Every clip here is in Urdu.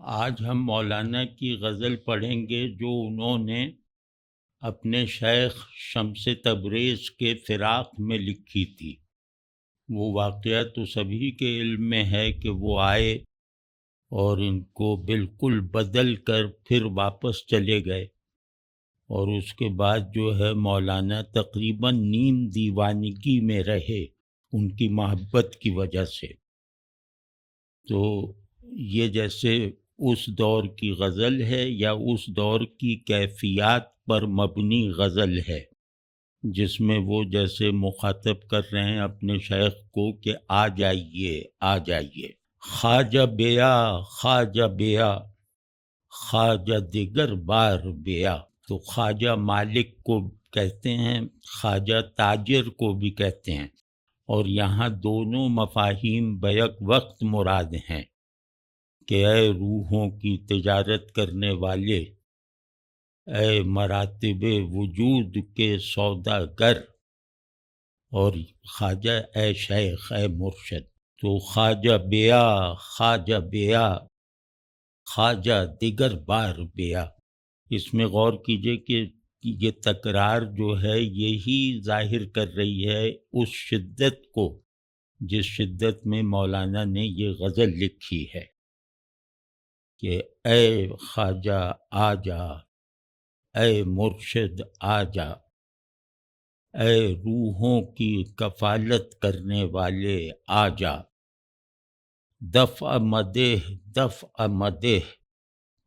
آج ہم مولانا کی غزل پڑھیں گے جو انہوں نے اپنے شیخ شمس تبریز کے فراق میں لکھی تھی۔ وہ واقعہ تو سبھی کے علم میں ہے کہ وہ آئے اور ان کو بالکل بدل کر پھر واپس چلے گئے، اور اس کے بعد جو ہے مولانا تقریباً نیم دیوانگی میں رہے ان کی محبت کی وجہ سے۔ تو یہ جیسے اس دور کی غزل ہے یا اس دور کی کیفیات پر مبنی غزل ہے، جس میں وہ جیسے مخاطب کر رہے ہیں اپنے شیخ کو کہ آ جائیے آ جائیے، خواجہ بیا خواجہ بیا، خواجہ دیگر بار بیا۔ تو خواجہ مالک کو کہتے ہیں، خواجہ تاجر کو بھی کہتے ہیں، اور یہاں دونوں مفاہیم بیک وقت مراد ہیں کہ اے روحوں کی تجارت کرنے والے، اے مراتب وجود کے سوداگر، اور خواجہ اے شیخ اے مرشد۔ تو خواجہ بیا خواجہ بیا، خواجہ دیگر بار بیا۔ اس میں غور کیجئے کہ یہ تکرار جو ہے یہی ظاہر کر رہی ہے اس شدت کو جس شدت میں مولانا نے یہ غزل لکھی ہے کہ اے خواجہ آ جا، اے مرشد آ جا، اے روحوں کی کفالت کرنے والے آ جا، دفع مدح دفع مدح،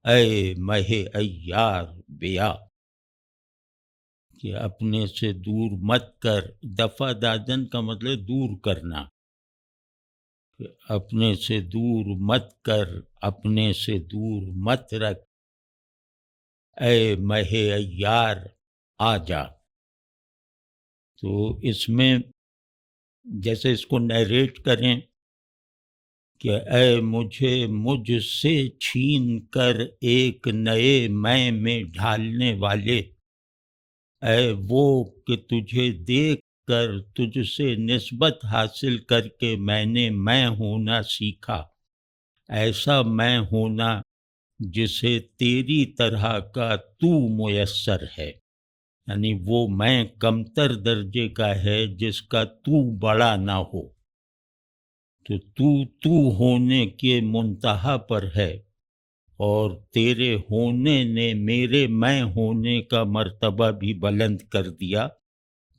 اے مہ عیار بیا۔ کہ اپنے سے دور مت کر، دفع دادن کا مطلب دور کرنا، کہ اپنے سے دور مت کر، اپنے سے دور مت رکھ، اے مہ عیار آ جا۔ تو اس میں جیسے اس کو نیریٹ کریں کہ اے مجھے مجھ سے چھین کر ایک نئے میں ڈھالنے والے، اے وہ کہ تجھے دیکھ کر تجھ سے نسبت حاصل کر کے میں نے میں ہونا سیکھا، ایسا میں ہونا جسے تیری طرح کا تو میسر ہے، یعنی وہ میں کمتر درجے کا ہے جس کا تو بڑا نہ ہو۔ تو ہونے کے منتہا پر ہے، اور تیرے ہونے نے میرے میں ہونے کا مرتبہ بھی بلند کر دیا،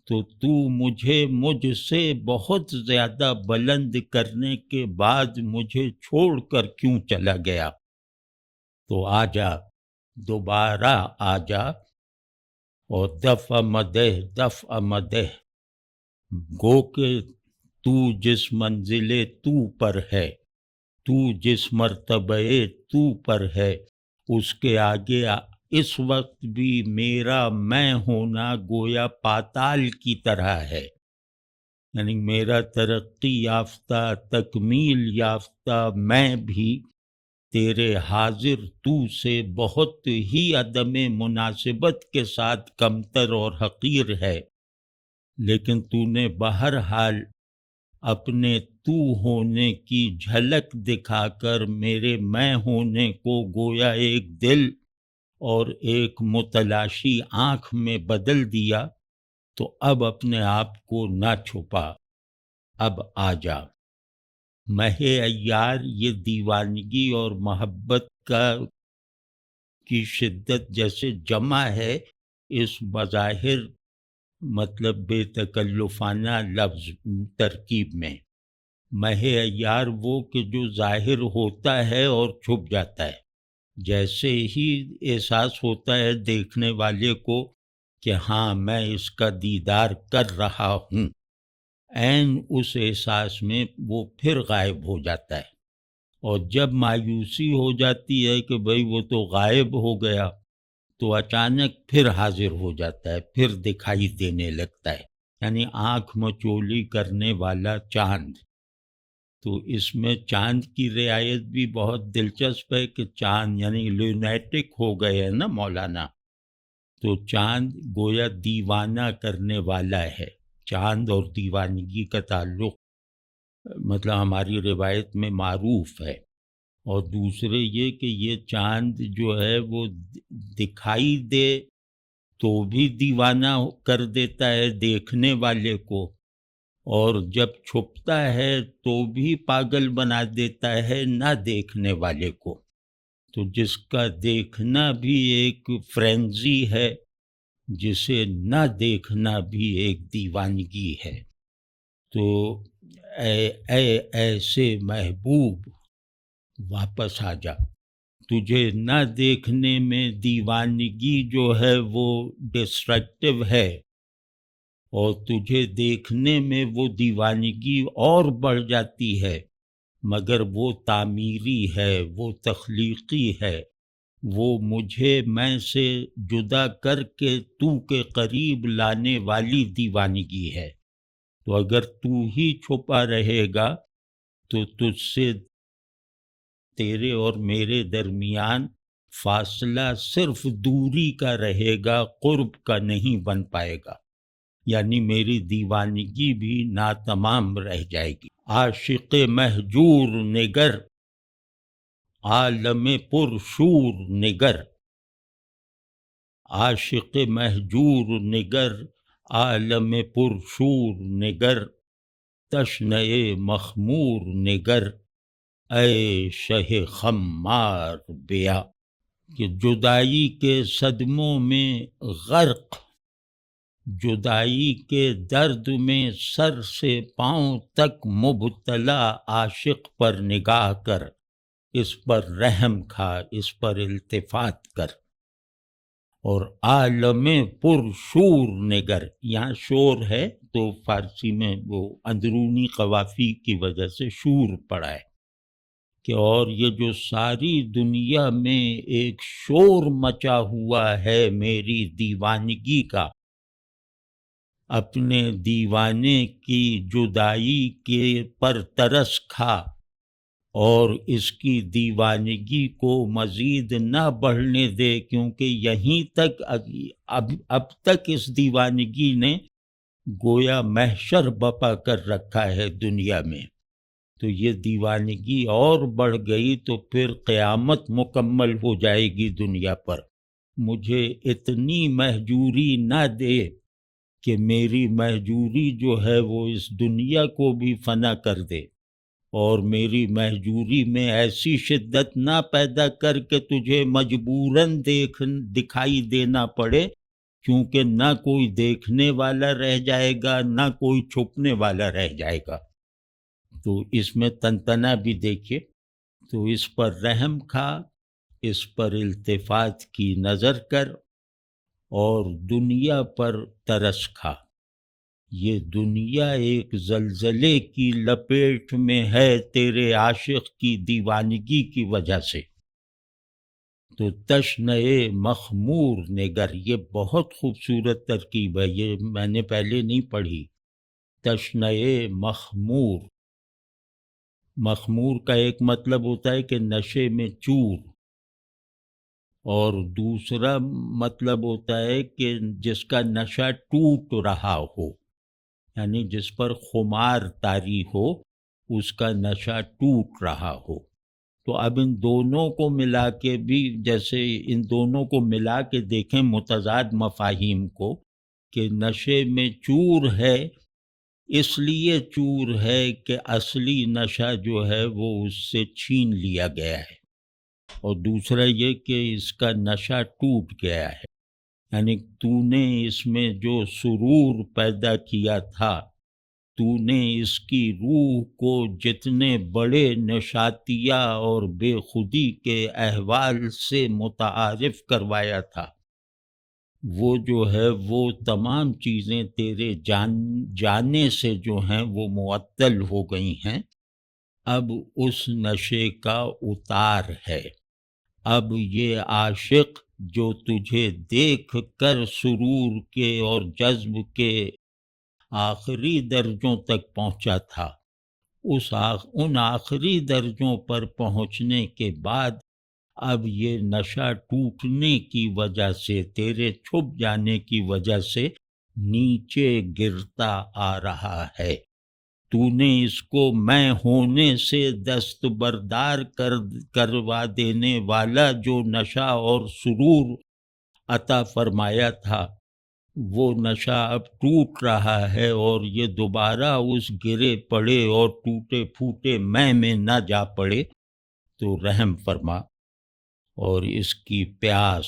تو مجھے مجھ سے بہت زیادہ بلند کرنے کے بعد مجھے چھوڑ کر کیوں چلا گیا؟ تو آ جا، دوبارہ آ جا، اور دفع مدح دفع مدح، گو کہ تو جس منزل تو پر ہے، تو جس مرتبہ تو پر ہے، اس کے آگے اس وقت بھی میرا میں ہونا گویا پاتال کی طرح ہے، یعنی میرا ترقی یافتہ تکمیل یافتہ میں بھی تیرے حاضر تو سے بہت ہی عدم مناسبت کے ساتھ کمتر اور حقیر ہے، لیکن تو نے بہرحال اپنے تو ہونے کی جھلک دکھا کر میرے میں ہونے کو گویا ایک دل اور ایک متلاشی آنکھ میں بدل دیا، تو اب اپنے آپ کو نہ چھپا، اب آ جا۔ مہ عیار یہ دیوانگی اور محبت کی شدت جیسے جمع ہے اس بظاہر مطلب بے تکلفانہ لفظ ترکیب میں۔ مہ عیار وہ کہ جو ظاہر ہوتا ہے اور چھپ جاتا ہے، جیسے ہی احساس ہوتا ہے دیکھنے والے کو کہ ہاں میں اس کا دیدار کر رہا ہوں، عین اس احساس میں وہ پھر غائب ہو جاتا ہے، اور جب مایوسی ہو جاتی ہے کہ بھئی وہ تو غائب ہو گیا، تو اچانک پھر حاضر ہو جاتا ہے، پھر دکھائی دینے لگتا ہے، یعنی آنکھ مچولی کرنے والا چاند۔ تو اس میں چاند کی رعایت بھی بہت دلچسپ ہے کہ چاند یعنی لونیٹک ہو گئے ہے نا مولانا، تو چاند گویا دیوانہ کرنے والا ہے۔ چاند اور دیوانگی کا تعلق مطلب ہماری روایت میں معروف ہے، اور دوسرے یہ کہ یہ چاند جو ہے وہ دکھائی دے تو بھی دیوانہ کر دیتا ہے دیکھنے والے کو، اور جب چھپتا ہے تو بھی پاگل بنا دیتا ہے نہ دیکھنے والے کو۔ تو جس کا دیکھنا بھی ایک فرینزی ہے، جسے نہ دیکھنا بھی ایک دیوانگی ہے۔ تو اے ایسے محبوب واپس آ جا، تجھے نہ دیکھنے میں دیوانگی جو ہے وہ ڈسٹرکٹیو ہے، اور تجھے دیکھنے میں وہ دیوانگی اور بڑھ جاتی ہے، مگر وہ تعمیری ہے، وہ تخلیقی ہے، وہ مجھے میں سے جدا کر کے تو کے قریب لانے والی دیوانگی ہے۔ تو اگر تو ہی چھپا رہے گا تو تجھ سے تیرے اور میرے درمیان فاصلہ صرف دوری کا رہے گا، قرب کا نہیں بن پائے گا، یعنی میری دیوانگی بھی ناتمام رہ جائے گی۔ عاشق مہجور نگر، عالم پر شور نگر، عاشق مہجور نگر، عالم پر شور نگر، تشنئے مخمور نگر، اے شہ خمار بیا، کہ جدائی کے صدموں میں غرق، جدائی کے درد میں سر سے پاؤں تک مبتلا عاشق پر نگاہ کر، اس پر رحم کھا، اس پر التفات کر۔ اور عالم پر شور نگر، یہاں شور ہے تو فارسی میں وہ اندرونی قوافی کی وجہ سے شور پڑا ہے، کہ اور یہ جو ساری دنیا میں ایک شور مچا ہوا ہے میری دیوانگی کا، اپنے دیوانے کی جدائی کے پر ترس کھا، اور اس کی دیوانگی کو مزید نہ بڑھنے دے، کیونکہ یہیں تک اب تک اس دیوانگی نے گویا محشر بپا کر رکھا ہے دنیا میں۔ تو یہ دیوانگی اور بڑھ گئی تو پھر قیامت مکمل ہو جائے گی دنیا پر۔ مجھے اتنی مہجوری نہ دے کہ میری مہجوری جو ہے وہ اس دنیا کو بھی فنا کر دے، اور میری مہجوری میں ایسی شدت نہ پیدا کر کے تجھے مجبوراً دکھائی دینا پڑے، کیونکہ نہ کوئی دیکھنے والا رہ جائے گا نہ کوئی چھپنے والا رہ جائے گا۔ تو اس میں تنتنا بھی دیکھیے، تو اس پر رحم کھا، اس پر التفات کی نظر کر، اور دنیا پر ترس کھا۔ یہ دنیا ایک زلزلے کی لپیٹ میں ہے تیرے عاشق کی دیوانگی کی وجہ سے۔ تو تشنئے مخمور نگر، یہ بہت خوبصورت ترکیب ہے، یہ میں نے پہلے نہیں پڑھی۔ تشنئے مخمور، مخمور کا ایک مطلب ہوتا ہے کہ نشے میں چور، اور دوسرا مطلب ہوتا ہے کہ جس کا نشہ ٹوٹ رہا ہو، یعنی جس پر خمار طاری ہو، اس کا نشہ ٹوٹ رہا ہو۔ تو اب ان دونوں کو ملا کے بھی، جیسے ان دونوں کو ملا کے دیکھیں متضاد مفاہیم کو، کہ نشے میں چور ہے، اس لیے چور ہے کہ اصلی نشہ جو ہے وہ اس سے چھین لیا گیا ہے، اور دوسرا یہ کہ اس کا نشہ ٹوٹ گیا ہے، یعنی تو نے اس میں جو سرور پیدا کیا تھا، تو نے اس کی روح کو جتنے بڑے نشاتیہ اور بے خودی کے احوال سے متعارف کروایا تھا، وہ جو ہے وہ تمام چیزیں تیرے جانے سے جو ہیں وہ معطل ہو گئی ہیں۔ اب اس نشے کا اتار ہے، اب یہ عاشق جو تجھے دیکھ کر سرور کے اور جذب کے آخری درجوں تک پہنچا تھا، ان آخری درجوں پر پہنچنے کے بعد اب یہ نشہ ٹوٹنے کی وجہ سے، تیرے چھپ جانے کی وجہ سے نیچے گرتا آ رہا ہے۔ تو نے اس کو میں ہونے سے دستبردار کروا دینے والا جو نشہ اور سرور عطا فرمایا تھا، وہ نشہ اب ٹوٹ رہا ہے، اور یہ دوبارہ اس گرے پڑے اور ٹوٹے پھوٹے میں نہ جا پڑے، تو رحم فرما، اور اس کی پیاس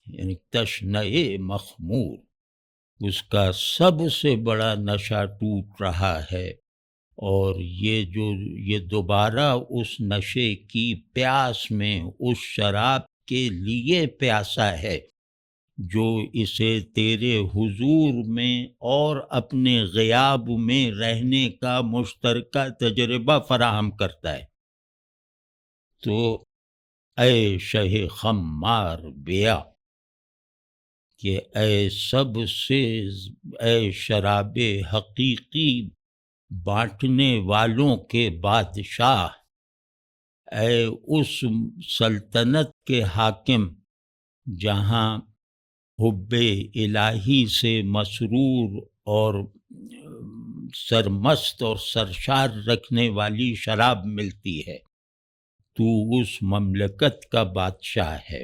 یعنی تشنہ مخمور، اس کا سب سے بڑا نشہ ٹوٹ رہا ہے، اور یہ دوبارہ اس نشے کی پیاس میں اس شراب کے لیے پیاسا ہے جو اسے تیرے حضور میں اور اپنے غیاب میں رہنے کا مشترکہ تجربہ فراہم کرتا ہے۔ تو اے شہ خمار بیا، کہ اے شراب حقیقی بانٹنے والوں کے بادشاہ، اے اس سلطنت کے حاکم جہاں حب الہی سے مسرور اور سرمست اور سرشار رکھنے والی شراب ملتی ہے، تو اس مملکت کا بادشاہ ہے۔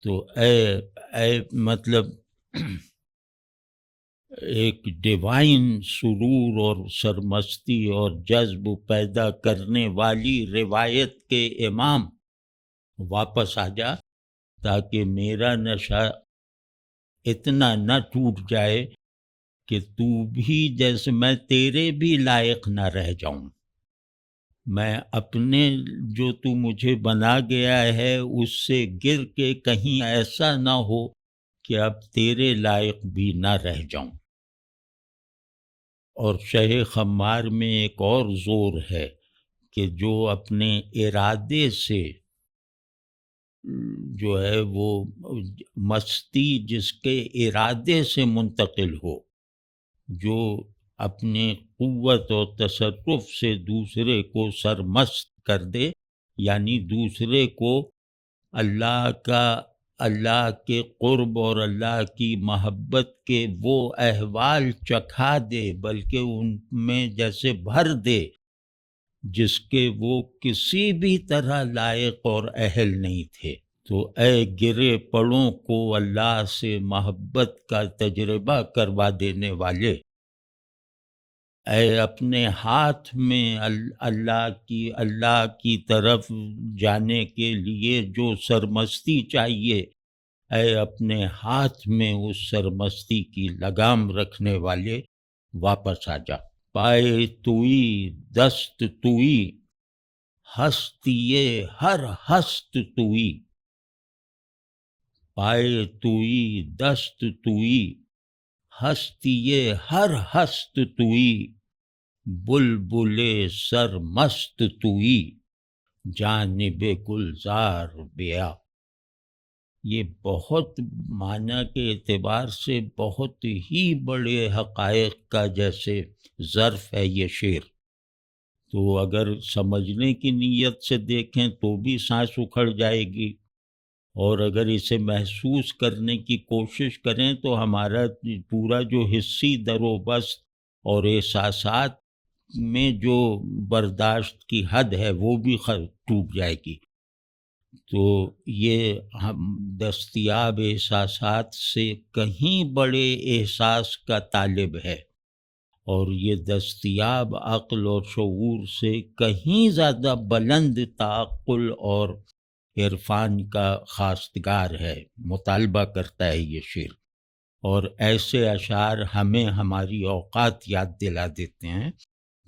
تو اے مطلب ایک ڈیوائن سرور اور سرمستی اور جذب پیدا کرنے والی روایت کے امام، واپس آ جا تاکہ میرا نشہ اتنا نہ ٹوٹ جائے کہ تو بھی جیسے میں تیرے بھی لائق نہ رہ جاؤں، میں اپنے جو تو مجھے بنا گیا ہے اس سے گر کے کہیں ایسا نہ ہو کہ اب تیرے لائق بھی نہ رہ جاؤں۔ اور شہ خمار میں ایک اور زور ہے کہ جو اپنے ارادے سے جو ہے وہ مستی جس کے ارادے سے منتقل ہو، جو اپنے قوت و تصرف سے دوسرے کو سرمست کر دے، یعنی دوسرے کو اللہ کے قرب اور اللہ کی محبت کے وہ احوال چکھا دے، بلکہ ان میں جیسے بھر دے جس کے وہ کسی بھی طرح لائق اور اہل نہیں تھے۔ تو اے گرے پڑوں کو اللہ سے محبت کا تجربہ کروا دینے والے، اے اپنے ہاتھ میں اللہ کی طرف جانے کے لیے جو سرمستی چاہیے، اے اپنے ہاتھ میں اس سرمستی کی لگام رکھنے والے، واپس آ جا۔ پائے توئی دست توئی، ہستیے ہر ہست توئی، پائے توئی دست توئی، ہستیے ہر ہست توئی، بلبل سرمست توئی، جانب گلزار بیا۔ یہ بہت معنی کے اعتبار سے بہت ہی بڑے حقائق کا جیسے ظرف ہے یہ شعر۔ تو اگر سمجھنے کی نیت سے دیکھیں تو بھی سانس اکھڑ جائے گی، اور اگر اسے محسوس کرنے کی کوشش کریں تو ہمارا پورا جو حسی در و بست اور احساسات میں جو برداشت کی حد ہے وہ بھی ٹوٹ جائے گی۔ تو یہ دستیاب احساسات سے کہیں بڑے احساس کا طالب ہے، اور یہ دستیاب عقل اور شعور سے کہیں زیادہ بلند تعقل اور عرفان کا خواستگار ہے، مطالبہ کرتا ہے یہ شعر۔ اور ایسے اشعار ہمیں ہماری اوقات یاد دلا دیتے ہیں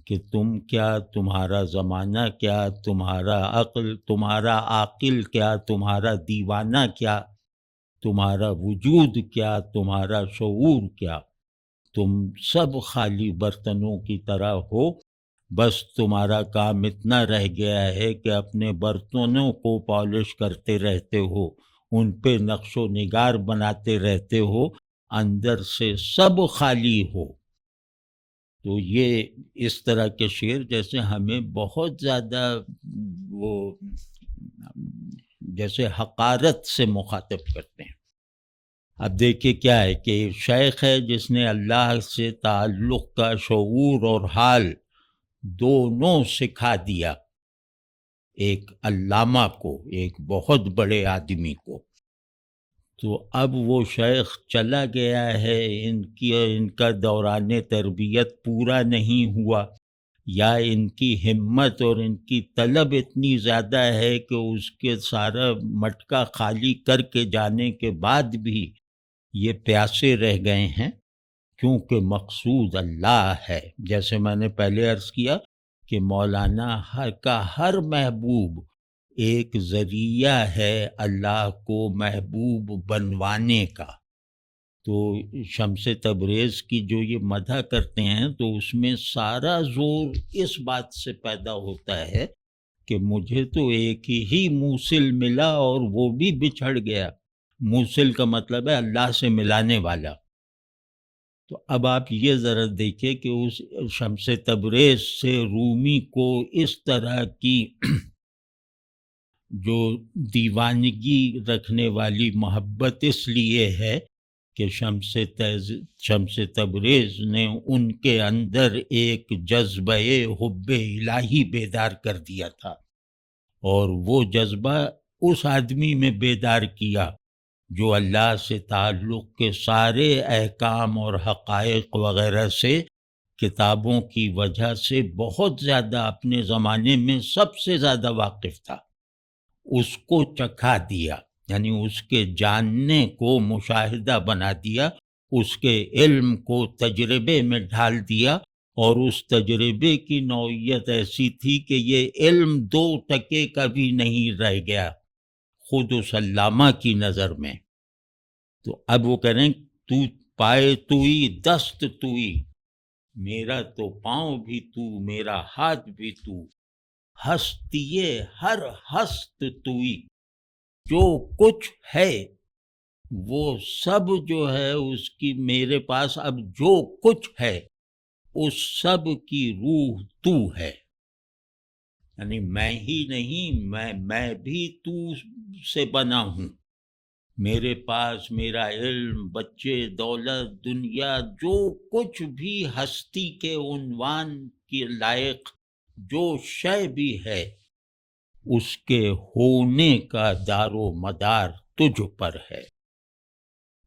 کہ تم کیا، تمہارا زمانہ کیا، تمہارا عاقل کیا، تمہارا دیوانہ کیا، تمہارا وجود کیا، تمہارا شعور کیا، تم سب خالی برتنوں کی طرح ہو، بس تمہارا کام اتنا رہ گیا ہے کہ اپنے برتنوں کو پالش کرتے رہتے ہو، ان پہ نقش و نگار بناتے رہتے ہو، اندر سے سب خالی ہو۔ تو یہ اس طرح کے شعر جیسے ہمیں بہت زیادہ وہ جیسے حقارت سے مخاطب کرتے ہیں۔ اب دیکھیے کیا ہے کہ شیخ ہے جس نے اللہ سے تعلق کا شعور اور حال دونوں سکھا دیا، ایک علامہ کو، ایک بہت بڑے آدمی کو۔ تو اب وہ شیخ چلا گیا ہے، ان کا دوران تربیت پورا نہیں ہوا، یا ان کی ہمت اور ان کی طلب اتنی زیادہ ہے کہ اس کے سارا مٹکا خالی کر کے جانے کے بعد بھی یہ پیاسے رہ گئے ہیں، کیونکہ مقصود اللہ ہے۔ جیسے میں نے پہلے عرض کیا کہ مولانا کا ہر محبوب ایک ذریعہ ہے اللہ کو محبوب بنوانے کا۔ تو شمس تبریز کی جو یہ مدح کرتے ہیں تو اس میں سارا زور اس بات سے پیدا ہوتا ہے کہ مجھے تو ایک ہی موصل ملا اور وہ بھی بچھڑ گیا۔ موصل کا مطلب ہے اللہ سے ملانے والا۔ تو اب آپ یہ ذرا دیکھیں کہ اس شمس تبریز سے رومی کو اس طرح کی جو دیوانگی رکھنے والی محبت اس لیے ہے کہ شمس تبریز نے ان کے اندر ایک جذبہ حب الہی بیدار کر دیا تھا، اور وہ جذبہ اس آدمی میں بیدار کیا جو اللہ سے تعلق کے سارے احکام اور حقائق وغیرہ سے کتابوں کی وجہ سے بہت زیادہ اپنے زمانے میں سب سے زیادہ واقف تھا، اس کو چکھا دیا، یعنی اس کے جاننے کو مشاہدہ بنا دیا، اس کے علم کو تجربے میں ڈھال دیا، اور اس تجربے کی نوعیت ایسی تھی کہ یہ علم 2% کا بھی نہیں رہ گیا خود اس علامہ کی نظر میں۔ تو اب وہ کہہ رہے ہیں تو پائے توئی دست توئی، میرا تو پاؤں بھی تو، میرا ہاتھ بھی تو، ہستیے ہر ہست توئی، جو کچھ ہے وہ سب جو ہے اس کی میرے پاس، اب جو کچھ ہے اس سب کی روح تو ہے، یعنی میں ہی نہیں، میں بھی تو سے بنا ہوں، میرے پاس میرا علم، بچے، دولت، دنیا، جو کچھ بھی ہستی کے عنوان کے لائق جو شے بھی ہے، اس کے ہونے کا دار و مدار تجھ پر ہے،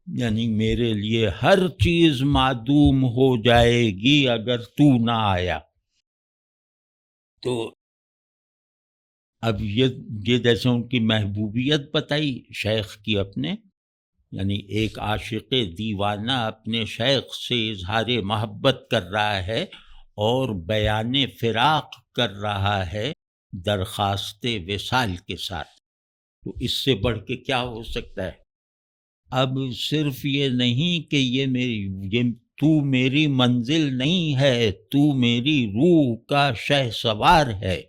یعنی میرے لیے ہر چیز معدوم ہو جائے گی اگر تو نہ آیا۔ تو اب یہ جیسے ان کی محبوبیت بتائی شیخ کی اپنے، یعنی ایک عاشق دیوانہ اپنے شیخ سے اظہار محبت کر رہا ہے اور بیان فراق کر رہا ہے درخواست وصال کے ساتھ، تو اس سے بڑھ کے کیا ہو سکتا ہے؟ اب صرف یہ نہیں کہ یہ تو میری منزل نہیں ہے، تو میری روح کا شہسوار ہے،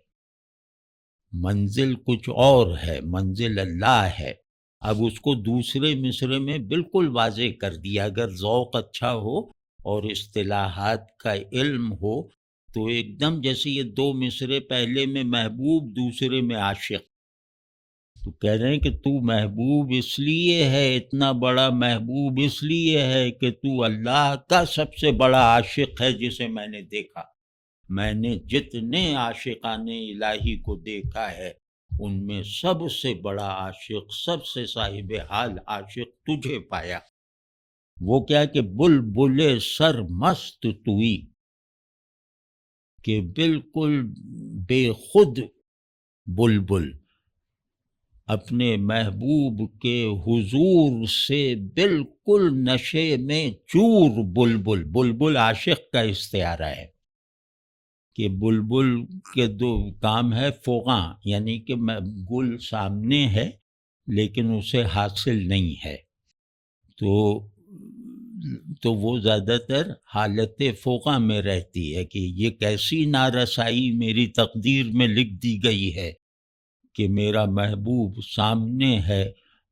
منزل کچھ اور ہے، منزل اللہ ہے۔ اب اس کو دوسرے مصرے میں بالکل واضح کر دیا، اگر ذوق اچھا ہو اور اصطلاحات کا علم ہو تو ایک دم جیسے یہ 2 مصرے، پہلے میں محبوب، دوسرے میں عاشق، تو کہہ رہے ہیں کہ تو محبوب اس لیے ہے، اتنا بڑا محبوب اس لیے ہے کہ تو اللہ کا سب سے بڑا عاشق ہے جسے میں نے دیکھا، میں نے جتنے عاشقان الہی کو دیکھا ہے ان میں سب سے بڑا عاشق، سب سے صاحب حال عاشق تجھے پایا۔ وہ کیا کہ بلبل سر مست توئی، کہ بالکل بے خود بلبل، اپنے محبوب کے حضور سے بالکل نشے میں چور بلبل، بلبل عاشق کا استعارہ ہے کہ بلبل کے 2 کام ہے، فغاں، یعنی کہ گل سامنے ہے لیکن اسے حاصل نہیں ہے، تو وہ زیادہ تر حالت فغاں میں رہتی ہے کہ یہ کیسی نارسائی میری تقدیر میں لکھ دی گئی ہے کہ میرا محبوب سامنے ہے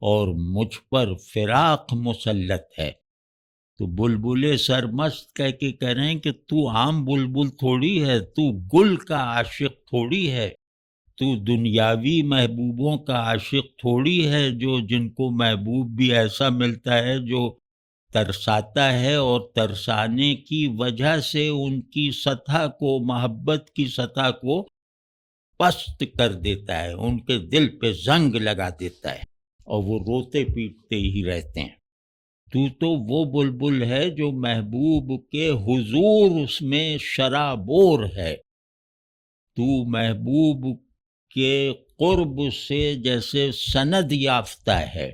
اور مجھ پر فراق مسلط ہے۔ تو بلبل سرمست کہہ کے کہہ رہے ہیں کہ تو عام بلبل تھوڑی ہے، تو گل کا عاشق تھوڑی ہے، تو دنیاوی محبوبوں کا عاشق تھوڑی ہے، جن کو محبوب بھی ایسا ملتا ہے جو ترساتا ہے، اور ترسانے کی وجہ سے ان کی سطح کو، محبت کی سطح کو پست کر دیتا ہے، ان کے دل پہ زنگ لگا دیتا ہے، اور وہ روتے پیٹتے ہی رہتے ہیں۔ تو وہ بلبل ہے جو محبوب کے حضور اس میں شرابور ہے، تو محبوب کے قرب سے جیسے سند یافتہ ہے،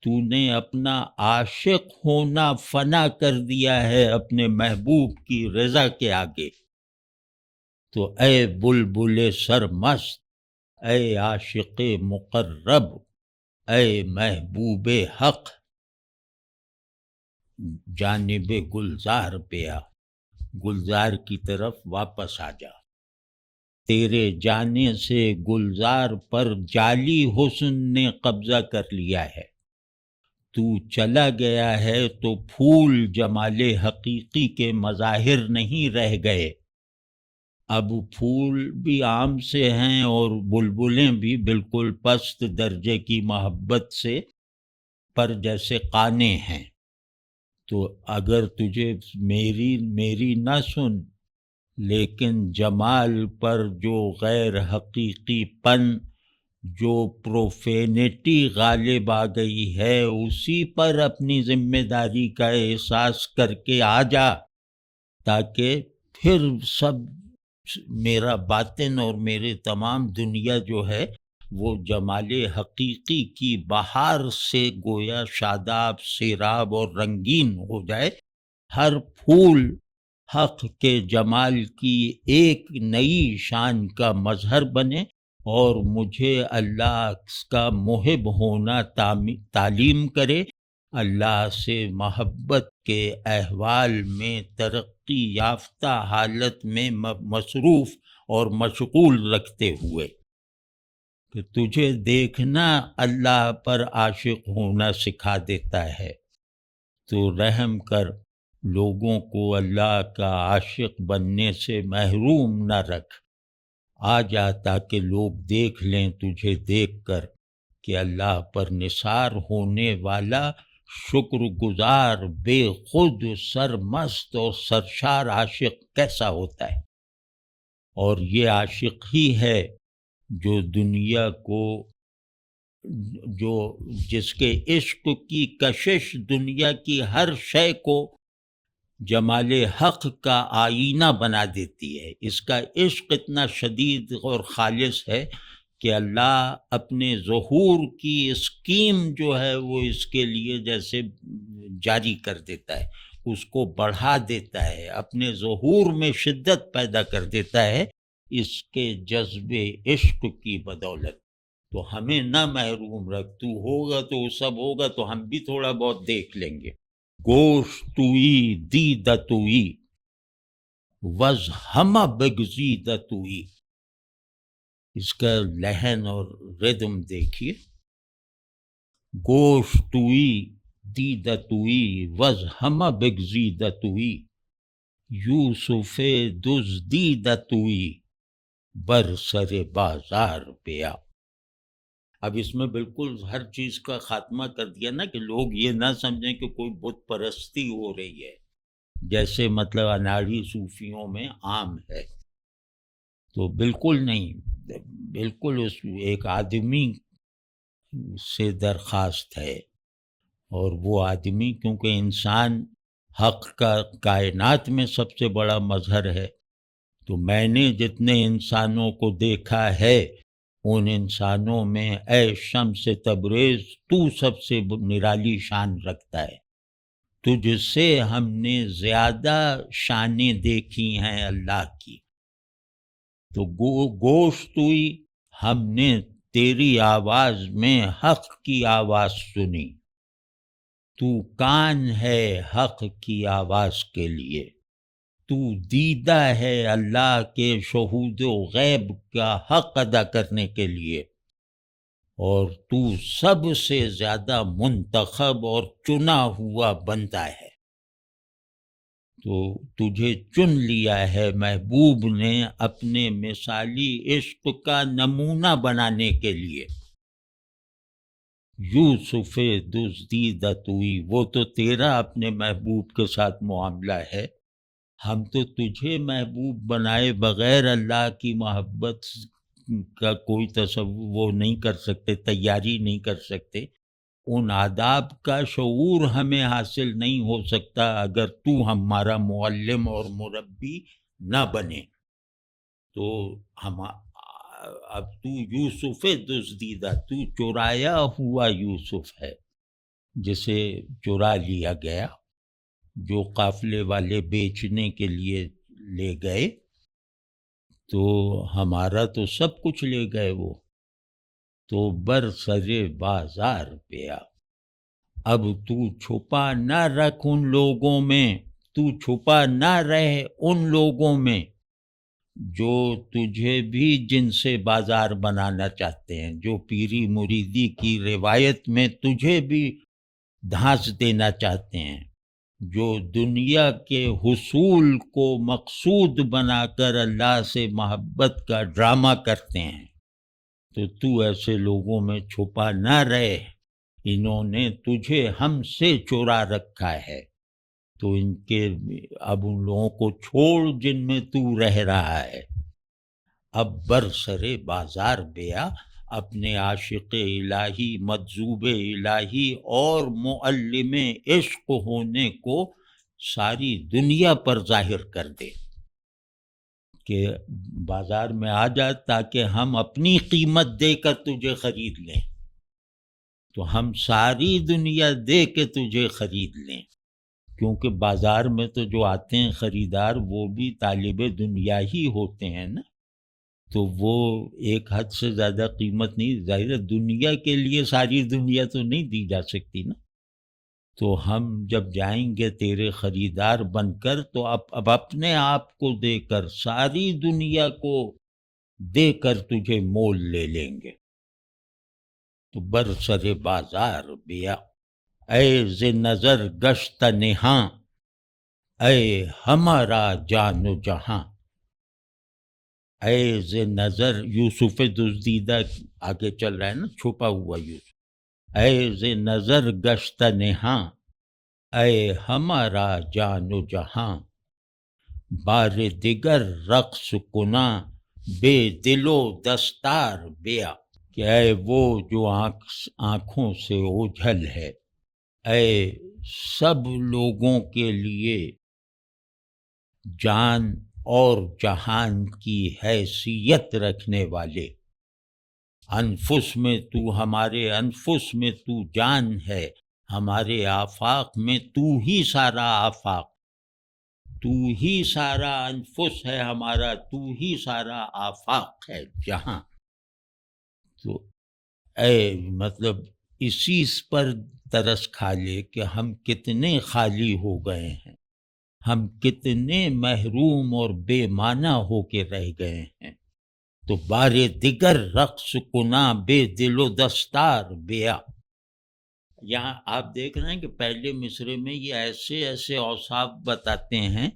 تو نے اپنا عاشق ہونا فنا کر دیا ہے اپنے محبوب کی رضا کے آگے۔ تو اے بلبل سرمست، اے عاشق مقرب، اے محبوب حق، جانب گلزار پہ آ، گلزار کی طرف واپس آ جا۔ تیرے جانے سے گلزار پر جعلی حسن نے قبضہ کر لیا ہے، تو چلا گیا ہے تو پھول جمال حقیقی کے مظاہر نہیں رہ گئے، اب پھول بھی عام سے ہیں اور بلبلیں بھی بالکل پست درجے کی محبت سے پر جیسے قانے ہیں۔ تو اگر تجھے میری نہ سن، لیکن جمال پر جو غیر حقیقی پن، جو پروفینٹی غالب آ گئی ہے، اسی پر اپنی ذمہ داری کا احساس کر کے آ جا، تاکہ پھر سب میرا باطن اور میرے تمام دنیا جو ہے وہ جمال حقیقی کی بہار سے گویا شاداب، سیراب اور رنگین ہو جائے، ہر پھول حق کے جمال کی ایک نئی شان کا مظہر بنے، اور مجھے اللہ کا محب ہونا تعلیم کرے، اللہ سے محبت کے احوال میں ترقی یافتہ حالت میں مصروف اور مشغول رکھتے ہوئے، کہ تجھے دیکھنا اللہ پر عاشق ہونا سکھا دیتا ہے۔ تو رحم کر، لوگوں کو اللہ کا عاشق بننے سے محروم نہ رکھ، آ جا تاکہ لوگ دیکھ لیں تجھے دیکھ کر کہ اللہ پر نثار ہونے والا شکر گزار، بے خود، سرمست اور سرشار عاشق کیسا ہوتا ہے۔ اور یہ عاشق ہی ہے جو دنیا کو، جس کے عشق کی کشش دنیا کی ہر شے کو جمال حق کا آئینہ بنا دیتی ہے۔ اس کا عشق اتنا شدید اور خالص ہے کہ اللہ اپنے ظہور کی اسکیم جو ہے وہ اس کے لیے جیسے جاری کر دیتا ہے، اس کو بڑھا دیتا ہے، اپنے ظہور میں شدت پیدا کر دیتا ہے اس کے جذب عشق کی بدولت۔ تو ہمیں نہ محروم رکھ، تو ہوگا تو سب ہوگا تو ہم بھی تھوڑا بہت دیکھ لیں گے۔ گوشتوئی دیدتوئی وز ہمہ بگزیدتوئی، اس کا لحن اور ردم دیکھیے، گوشتوئی دیدتوئی وز ہمہ بگزیدتوئی، یوسف دزدیدتوئی بر سر بازار پیا۔ اب اس میں بالکل ہر چیز کا خاتمہ کر دیا نا، کہ لوگ یہ نہ سمجھیں کہ کوئی بت پرستی ہو رہی ہے، جیسے مطلب اناڑی صوفیوں میں عام ہے۔ تو بالکل نہیں، بالکل اس ایک آدمی سے درخواست ہے، اور وہ آدمی کیونکہ انسان حق کا کائنات میں سب سے بڑا مظہر ہے، تو میں نے جتنے انسانوں کو دیکھا ہے ان انسانوں میں اے شمس تبریز تو سب سے نرالی شان رکھتا ہے، تجھ سے ہم نے زیادہ شانیں دیکھی ہیں اللہ کی۔ تو گوشت ہوئی، ہم نے تیری آواز میں حق کی آواز سنی، تو کان ہے حق کی آواز کے لیے، تو دیدہ ہے اللہ کے شہود و غیب کا حق ادا کرنے کے لیے، اور تو سب سے زیادہ منتخب اور چنا ہوا بندہ ہے۔ تو تجھے چن لیا ہے محبوب نے اپنے مثالی عشق کا نمونہ بنانے کے لیے۔ یوسف دزدیدہ توئی، وہ تو تیرا اپنے محبوب کے ساتھ معاملہ ہے، ہم تو تجھے محبوب بنائے بغیر اللہ کی محبت کا کوئی تصور وہ نہیں کر سکتے، تیاری نہیں کر سکتے۔ ان آداب کا شعور ہمیں حاصل نہیں ہو سکتا اگر تو ہمارا معلم اور مربی نہ بنے۔ تو ہم اب تو یوسف دزدیدہ، تو چرایا ہوا یوسف ہے جسے چرا لیا گیا، جو قافلے والے بیچنے کے لیے لے گئے، تو ہمارا تو سب کچھ لے گئے وہ، تو برسر بازار پیا۔ اب تو چھپا نہ رکھ ان لوگوں میں، تو چھپا نہ رہ ان لوگوں میں جو تجھے بھی جن سے بازار بنانا چاہتے ہیں، جو پیری مریدی کی روایت میں تجھے بھی دھانس دینا چاہتے ہیں، جو دنیا کے حصول کو مقصود بنا کر اللہ سے محبت کا ڈرامہ کرتے ہیں، تو ایسے لوگوں میں چھپا نہ رہے، انہوں نے تجھے ہم سے چرا رکھا ہے، تو ان کے اب ان لوگوں کو چھوڑ جن میں تو رہ رہا ہے۔ اب برسر بازار بیا، اپنے عاشق الہی، مجذوب الہی اور معلم عشق ہونے کو ساری دنیا پر ظاہر کر دے، کہ بازار میں آ جا تاکہ ہم اپنی قیمت دے کر تجھے خرید لیں، تو ہم ساری دنیا دے کے تجھے خرید لیں، کیونکہ بازار میں تو جو آتے ہیں خریدار وہ بھی طالب دنیا ہی ہوتے ہیں نا، تو وہ ایک حد سے زیادہ قیمت نہیں، ظاہر ہے دنیا کے لیے ساری دنیا تو نہیں دی جا سکتی نا، تو ہم جب جائیں گے تیرے خریدار بن کر، تو اب اپنے آپ کو دے کر ساری دنیا کو دے کر تجھے مول لے لیں گے۔ تو برسر بازار بیا، اے ز نظر گشت نہاں، اے ہمارا جان و جہاں، اے ز نظر، یوسف دزدیدہ آگے چل رہا ہے نا، چھپا ہوا یوسف، اے ز نظر گشت نہاں، اے ہمارا جان و جہاں، بار دیگر رقص کنا، بے دل و دستار بیا، کہ اے وہ جو آنکھوں سے اوجھل ہے، اے سب لوگوں کے لیے جان اور جہان کی حیثیت رکھنے والے، انفس میں تو، ہمارے انفس میں تو جان ہے، ہمارے آفاق میں تو ہی سارا آفاق، تو ہی سارا انفس ہے ہمارا، تو ہی سارا آفاق ہے جہاں۔ تو اے مطلب اسی پر ترس کھا لے کہ ہم کتنے خالی ہو گئے ہیں، ہم کتنے محروم اور بے معنی ہو کے رہ گئے ہیں، تو بار دیگر رقص کنا، بے دل و دستار بیا۔ یہاں آپ دیکھ رہے ہیں کہ پہلے مصرے میں یہ ایسے ایسے اوصاف بتاتے ہیں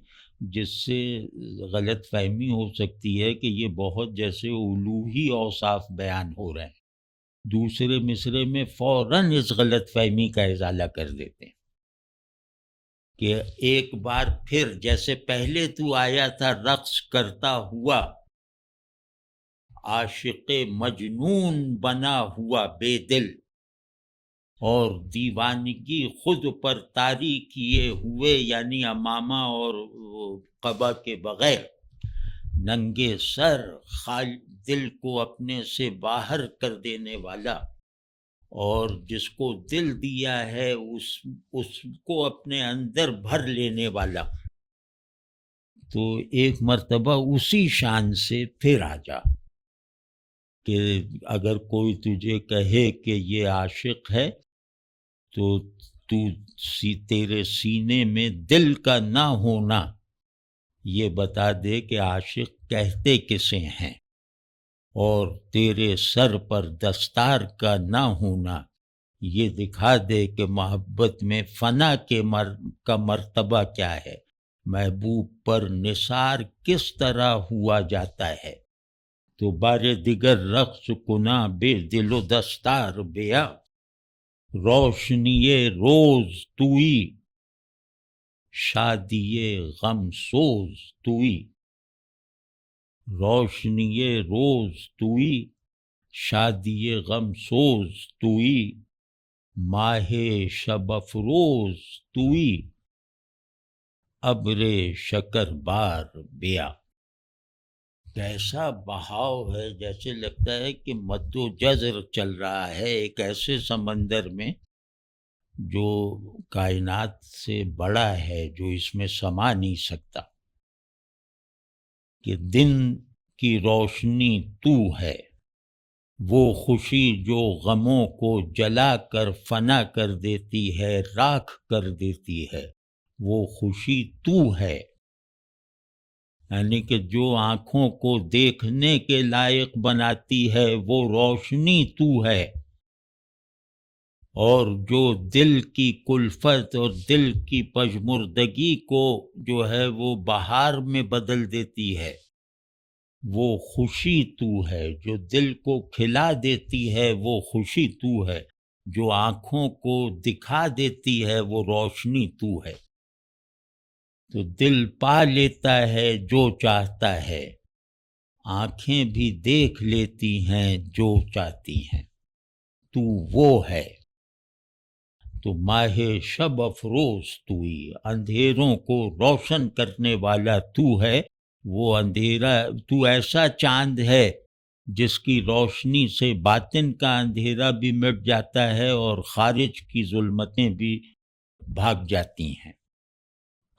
جس سے غلط فہمی ہو سکتی ہے کہ یہ بہت جیسے الوہی اوصاف بیان ہو رہے ہیں، دوسرے مصرے میں فوراً اس غلط فہمی کا ازالہ کر دیتے ہیں کہ ایک بار پھر جیسے پہلے تو آیا تھا رقص کرتا ہوا، عاشق مجنون بنا ہوا بے دل، اور دیوانگی خود پر طاری کیے ہوئے، یعنی امامہ اور قبا کے بغیر، ننگے سر، دل کو اپنے سے باہر کر دینے والا، اور جس کو دل دیا ہے اس کو اپنے اندر بھر لینے والا، تو ایک مرتبہ اسی شان سے پھر آ جا، کہ اگر کوئی تجھے کہے کہ یہ عاشق ہے تو تیرے سینے میں دل کا نہ ہونا یہ بتا دے کہ عاشق کہتے کسے ہیں، اور تیرے سر پر دستار کا نہ ہونا یہ دکھا دے کہ محبت میں فنا کا مرتبہ کیا ہے، محبوب پر نثار کس طرح ہوا جاتا ہے۔ تو بار دیگر رقص کنا، بے دل و دستار بیا، روشنی روز توئی، شادی غم سوز توئی، روشنی روز توئی، شادی غم سوز توئی، ماہ شب افروز توئی، ابر شکر بار بیا۔ کیسا بہاؤ ہے، جیسے لگتا ہے کہ مد و جزر چل رہا ہے ایک ایسے سمندر میں جو کائنات سے بڑا ہے، جو اس میں سما نہیں سکتا، کہ دن کی روشنی تو ہے، وہ خوشی جو غموں کو جلا کر فنا کر دیتی ہے، راکھ کر دیتی ہے، وہ خوشی تو ہے۔ یعنی کہ جو آنکھوں کو دیکھنے کے لائق بناتی ہے وہ روشنی تو ہے، اور جو دل کی کلفت اور دل کی پژمردگی کو جو ہے وہ بہار میں بدل دیتی ہے، وہ خوشی تو ہے۔ جو دل کو کھلا دیتی ہے وہ خوشی تو ہے، جو آنکھوں کو دکھا دیتی ہے وہ روشنی تو ہے۔ تو دل پا لیتا ہے جو چاہتا ہے، آنکھیں بھی دیکھ لیتی ہیں جو چاہتی ہیں، تو وہ ہے۔ تو ماہ شب افروز توئی، اندھیروں کو روشن کرنے والا تو ہے۔ وہ اندھیرا، تو ایسا چاند ہے جس کی روشنی سے باطن کا اندھیرا بھی مٹ جاتا ہے اور خارج کی ظلمتیں بھی بھاگ جاتی ہیں۔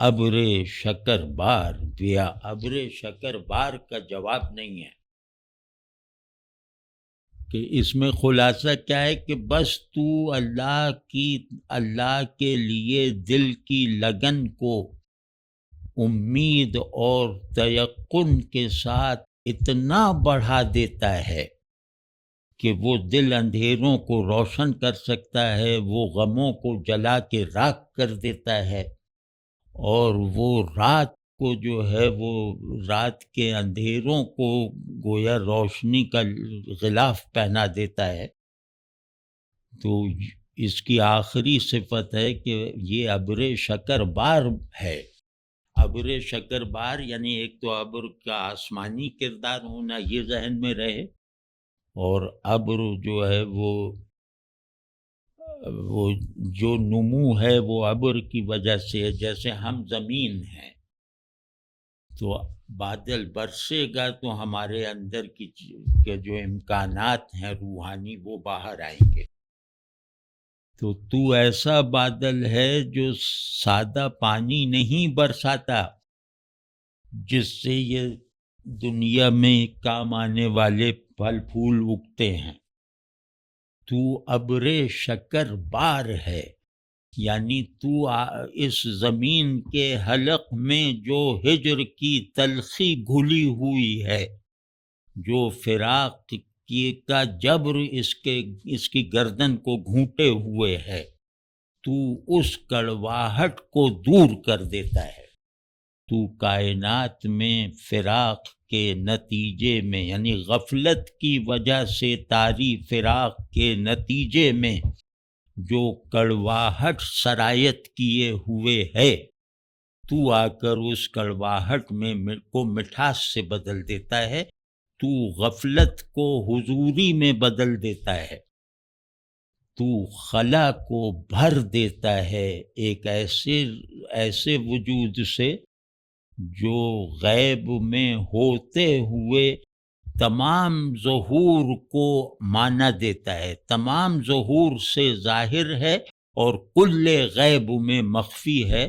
ابر شکر بار بیا، ابر شکر بار کا جواب نہیں ہے، کہ اس میں خلاصہ کیا ہے کہ بس تو اللہ کے لیے دل کی لگن کو امید اور تیقن کے ساتھ اتنا بڑھا دیتا ہے کہ وہ دل اندھیروں کو روشن کر سکتا ہے، وہ غموں کو جلا کے راکھ کر دیتا ہے، اور وہ رات کو جو ہے وہ رات کے اندھیروں کو گویا روشنی کا غلاف پہنا دیتا ہے۔ تو اس کی آخری صفت ہے کہ یہ ابر شکر بار ہے۔ ابر شکر بار یعنی ایک تو ابر کا آسمانی کردار ہونا، یہ ذہن میں رہے، اور ابر جو ہے وہ جو نمو ہے وہ ابر کی وجہ سے، جیسے ہم زمین ہیں تو بادل برسے گا تو ہمارے اندر کے جو امکانات ہیں روحانی وہ باہر آئیں گے۔ تو ایسا بادل ہے جو سادہ پانی نہیں برساتا جس سے یہ دنیا میں کام آنے والے پھل پھول اگتے ہیں، تو ابر شکر بار ہے، یعنی تو اس زمین کے حلق میں جو ہجر کی تلخی گھلی ہوئی ہے، جو فراق کا جبر اس کی گردن کو گھونٹے ہوئے ہے، تو اس کڑواہٹ کو دور کر دیتا ہے۔ تو کائنات میں فراق کے نتیجے میں، یعنی غفلت کی وجہ سے طاری فراق کے نتیجے میں جو کڑواہٹ سرایت کیے ہوئے ہے، تو آ کر اس کڑواہٹ میں کو مٹھاس سے بدل دیتا ہے، تو غفلت کو حضوری میں بدل دیتا ہے، تو خلا کو بھر دیتا ہے ایک ایسے وجود سے جو غیب میں ہوتے ہوئے تمام ظہور کو معنی دیتا ہے، تمام ظہور سے ظاہر ہے اور کل غیب میں مخفی ہے،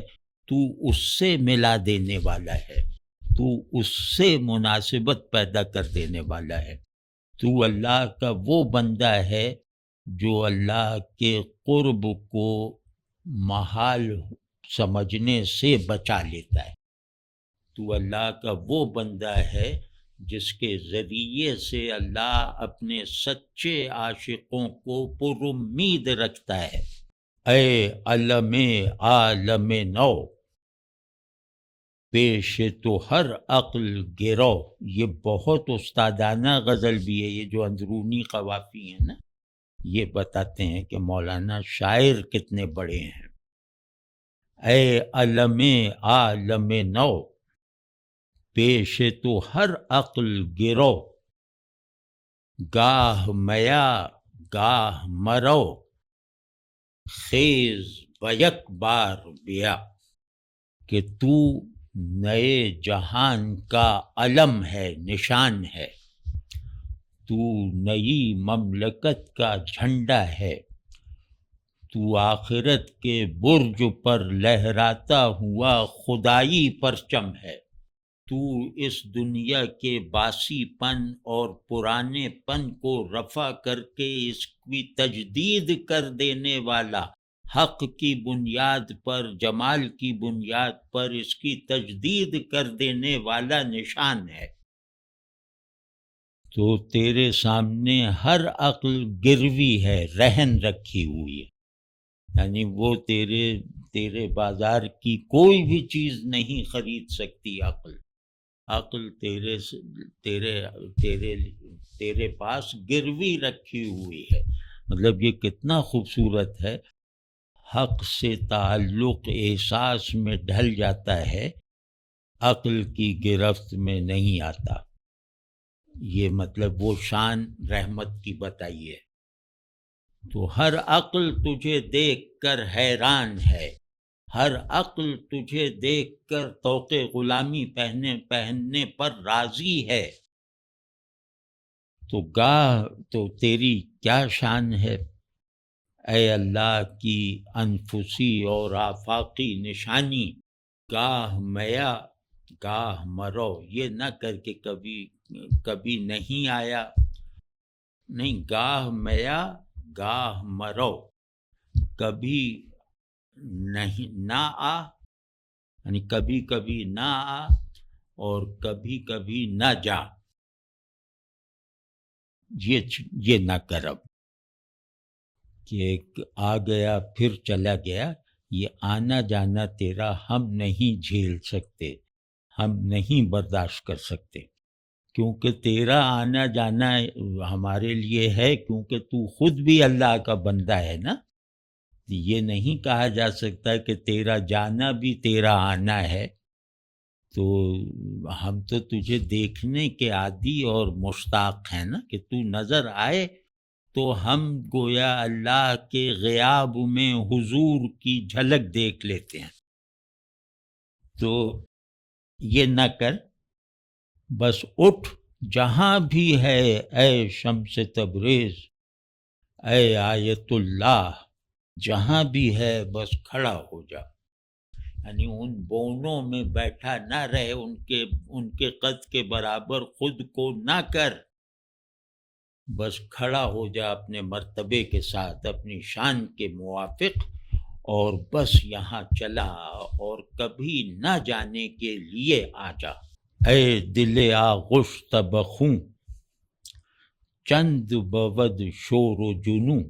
تو اس سے ملا دینے والا ہے، تو اس سے مناسبت پیدا کر دینے والا ہے۔ تو اللہ کا وہ بندہ ہے جو اللہ کے قرب کو محال سمجھنے سے بچا لیتا ہے۔ تو اللہ کا وہ بندہ ہے جس کے ذریعے سے اللہ اپنے سچے عاشقوں کو پر امید رکھتا ہے۔ اے علم عالم نو، پیش تو ہر عقل گرو، یہ بہت استادانہ غزل بھی ہے، یہ جو اندرونی قوافی ہیں نا، یہ بتاتے ہیں کہ مولانا شاعر کتنے بڑے ہیں۔ اے علم عالم نو، پیش تو ہر عقل گرو، گاہ میا گاہ مرو، خیز بیک بار بیا، کہ تو نئے جہان کا علم ہے، نشان ہے، تو نئی مملکت کا جھنڈا ہے، تو آخرت کے برج پر لہراتا ہوا خدائی پرچم ہے، تو اس دنیا کے باسی پن اور پرانے پن کو رفع کر کے اس کی تجدید کر دینے والا، حق کی بنیاد پر، جمال کی بنیاد پر اس کی تجدید کر دینے والا نشان ہے۔ تو تیرے سامنے ہر عقل گروی ہے، رہن رکھی ہوئی ہے، یعنی وہ تیرے بازار کی کوئی بھی چیز نہیں خرید سکتی عقل تیرے پاس گروی رکھی ہوئی ہے۔ مطلب یہ کتنا خوبصورت ہے، حق سے تعلق احساس میں ڈھل جاتا ہے، عقل کی گرفت میں نہیں آتا۔ یہ مطلب وہ شان رحمت کی بتائی ہے۔ تو ہر عقل تجھے دیکھ کر حیران ہے، ہر عقل تجھے دیکھ کر طوق غلامی پہننے پر راضی ہے۔ تو گاہ تو تیری کیا شان ہے اے اللہ کی انفسی اور آفاقی نشانی، گاہ میا گاہ مرو، یہ نہ کر کے کبھی نہیں آیا، نہیں، گاہ میا گاہ مرو، کبھی نہیں نہ آ، یعنی کبھی کبھی نہ آ اور کبھی کبھی نہ جا، یہ نہ کرب کہ ایک آ گیا پھر چلا گیا، یہ آنا جانا تیرا ہم نہیں جھیل سکتے، ہم نہیں برداشت کر سکتے، کیونکہ تیرا آنا جانا ہمارے لیے ہے، کیونکہ تو خود بھی اللہ کا بندہ ہے نا۔ یہ نہیں کہا جا سکتا کہ تیرا جانا بھی تیرا آنا ہے، تو ہم تو تجھے دیکھنے کے عادی اور مشتاق ہیں نا، کہ تو نظر آئے تو ہم گویا اللہ کے غیاب میں حضور کی جھلک دیکھ لیتے ہیں۔ تو یہ نہ کر، بس اٹھ جہاں بھی ہے اے شمس تبریز، اے آیت اللہ، جہاں بھی ہے بس کھڑا ہو جا، یعنی ان بونوں میں بیٹھا نہ رہے، ان کے قد کے برابر خود کو نہ کر، بس کھڑا ہو جا اپنے مرتبے کے ساتھ، اپنی شان کے موافق، اور بس یہاں چلا اور کبھی نہ جانے کے لیے آ جا۔ اے دل آغوش بخوں، چند بود شور و جنوں،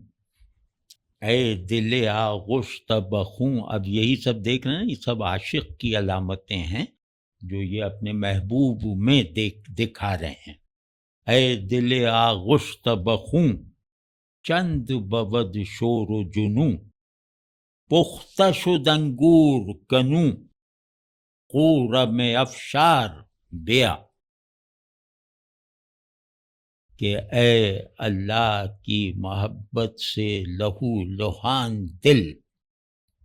اے دل آغوش بخوں، اب یہی سب دیکھ رہے ہیں، یہ سب عاشق کی علامتیں ہیں جو یہ اپنے محبوب میں دکھا رہے ہیں۔ اے دل آغوش بخوں، چند بود شور و جنوں، پختہ شد انگور کنوں، قورم افشار بیا، کہ اے اللہ کی محبت سے لہو لہان دل،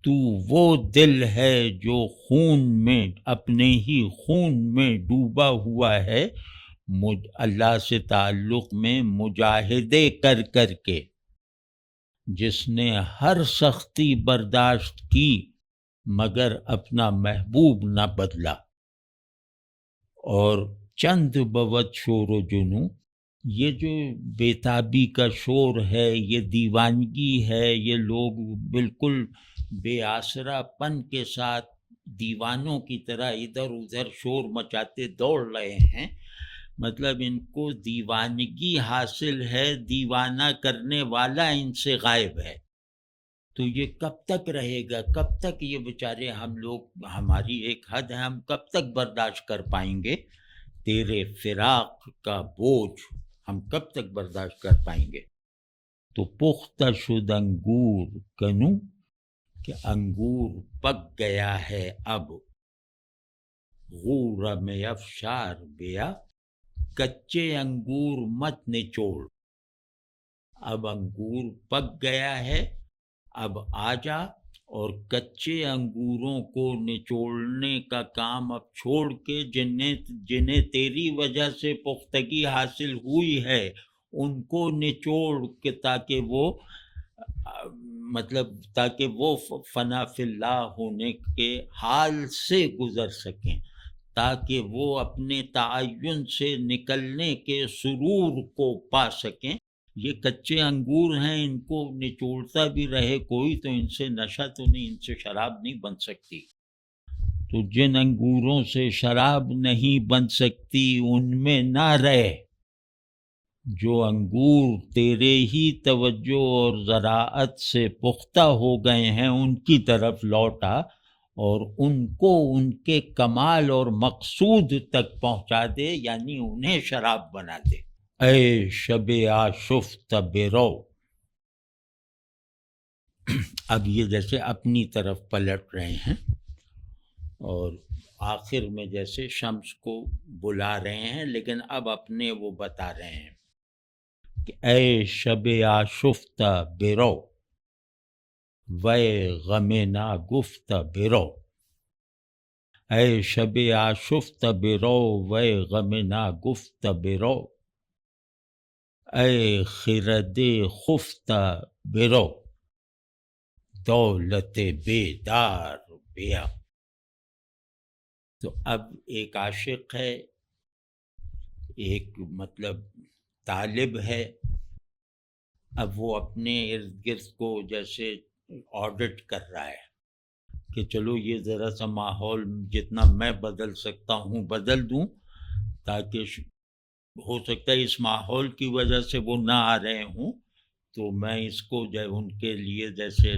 تو وہ دل ہے جو خون میں، اپنے ہی خون میں ڈوبا ہوا ہے، اللہ سے تعلق میں مجاہدے کر کر کے، جس نے ہر سختی برداشت کی مگر اپنا محبوب نہ بدلا۔ اور چند بود شور و جنوں، یہ جو بیتابی کا شور ہے، یہ دیوانگی ہے، یہ لوگ بالکل بے آسرا پن کے ساتھ دیوانوں کی طرح ادھر ادھر شور مچاتے دوڑ رہے ہیں، مطلب ان کو دیوانگی حاصل ہے، دیوانہ کرنے والا ان سے غائب ہے۔ تو یہ کب تک رہے گا، کب تک یہ بیچارے ہم لوگ، ہماری ایک حد ہے، ہم کب تک برداشت کر پائیں گے تیرے فراق کا بوجھ، ہم کب تک برداشت کر پائیں گے؟ تو پختہ شد انگور کنو کہ انگور پک گیا ہے اب، غور میں افشار بیا کچے انگور مت نچوڑ، اب انگور پک گیا ہے، اب آ جا اور کچے انگوروں کو نچوڑنے کا کام اب چھوڑ کے جنہیں تیری وجہ سے پختگی حاصل ہوئی ہے ان کو نچوڑ کے تاکہ وہ فنا فی اللہ ہونے کے حال سے گزر سکیں، تاکہ وہ اپنے تعین سے نکلنے کے سرور کو پا سکیں۔ یہ کچے انگور ہیں، ان کو نچوڑتا بھی رہے کوئی تو ان سے نشہ تو نہیں، ان سے شراب نہیں بن سکتی۔ تو جن انگوروں سے شراب نہیں بن سکتی ان میں نہ رہے، جو انگور تیرے ہی توجہ اور زراعت سے پختہ ہو گئے ہیں ان کی طرف لوٹا اور ان کو ان کے کمال اور مقصود تک پہنچا دے، یعنی انہیں شراب بنا دے۔ اے شب آشفت برو، اب یہ جیسے اپنی طرف پلٹ رہے ہیں اور آخر میں جیسے شمس کو بلا رہے ہیں، لیکن اب اپنے وہ بتا رہے ہیں کہ اے شب آشفت برو وے غم نا گفت برو، اے شب آشفت برو وے غم نا گفت برو، اے خرد خفتہ برو دولت بیدار بیا۔ تو اب ایک عاشق ہے، ایک طالب ہے، اب وہ اپنے ارد گرد کو جیسے آڈٹ کر رہا ہے کہ چلو یہ ذرا سا ماحول جتنا میں بدل سکتا ہوں بدل دوں، تاکہ ہو سکتا ہے اس ماحول کی وجہ سے وہ نہ آ رہے ہوں تو میں اس کو ان کے لیے جیسے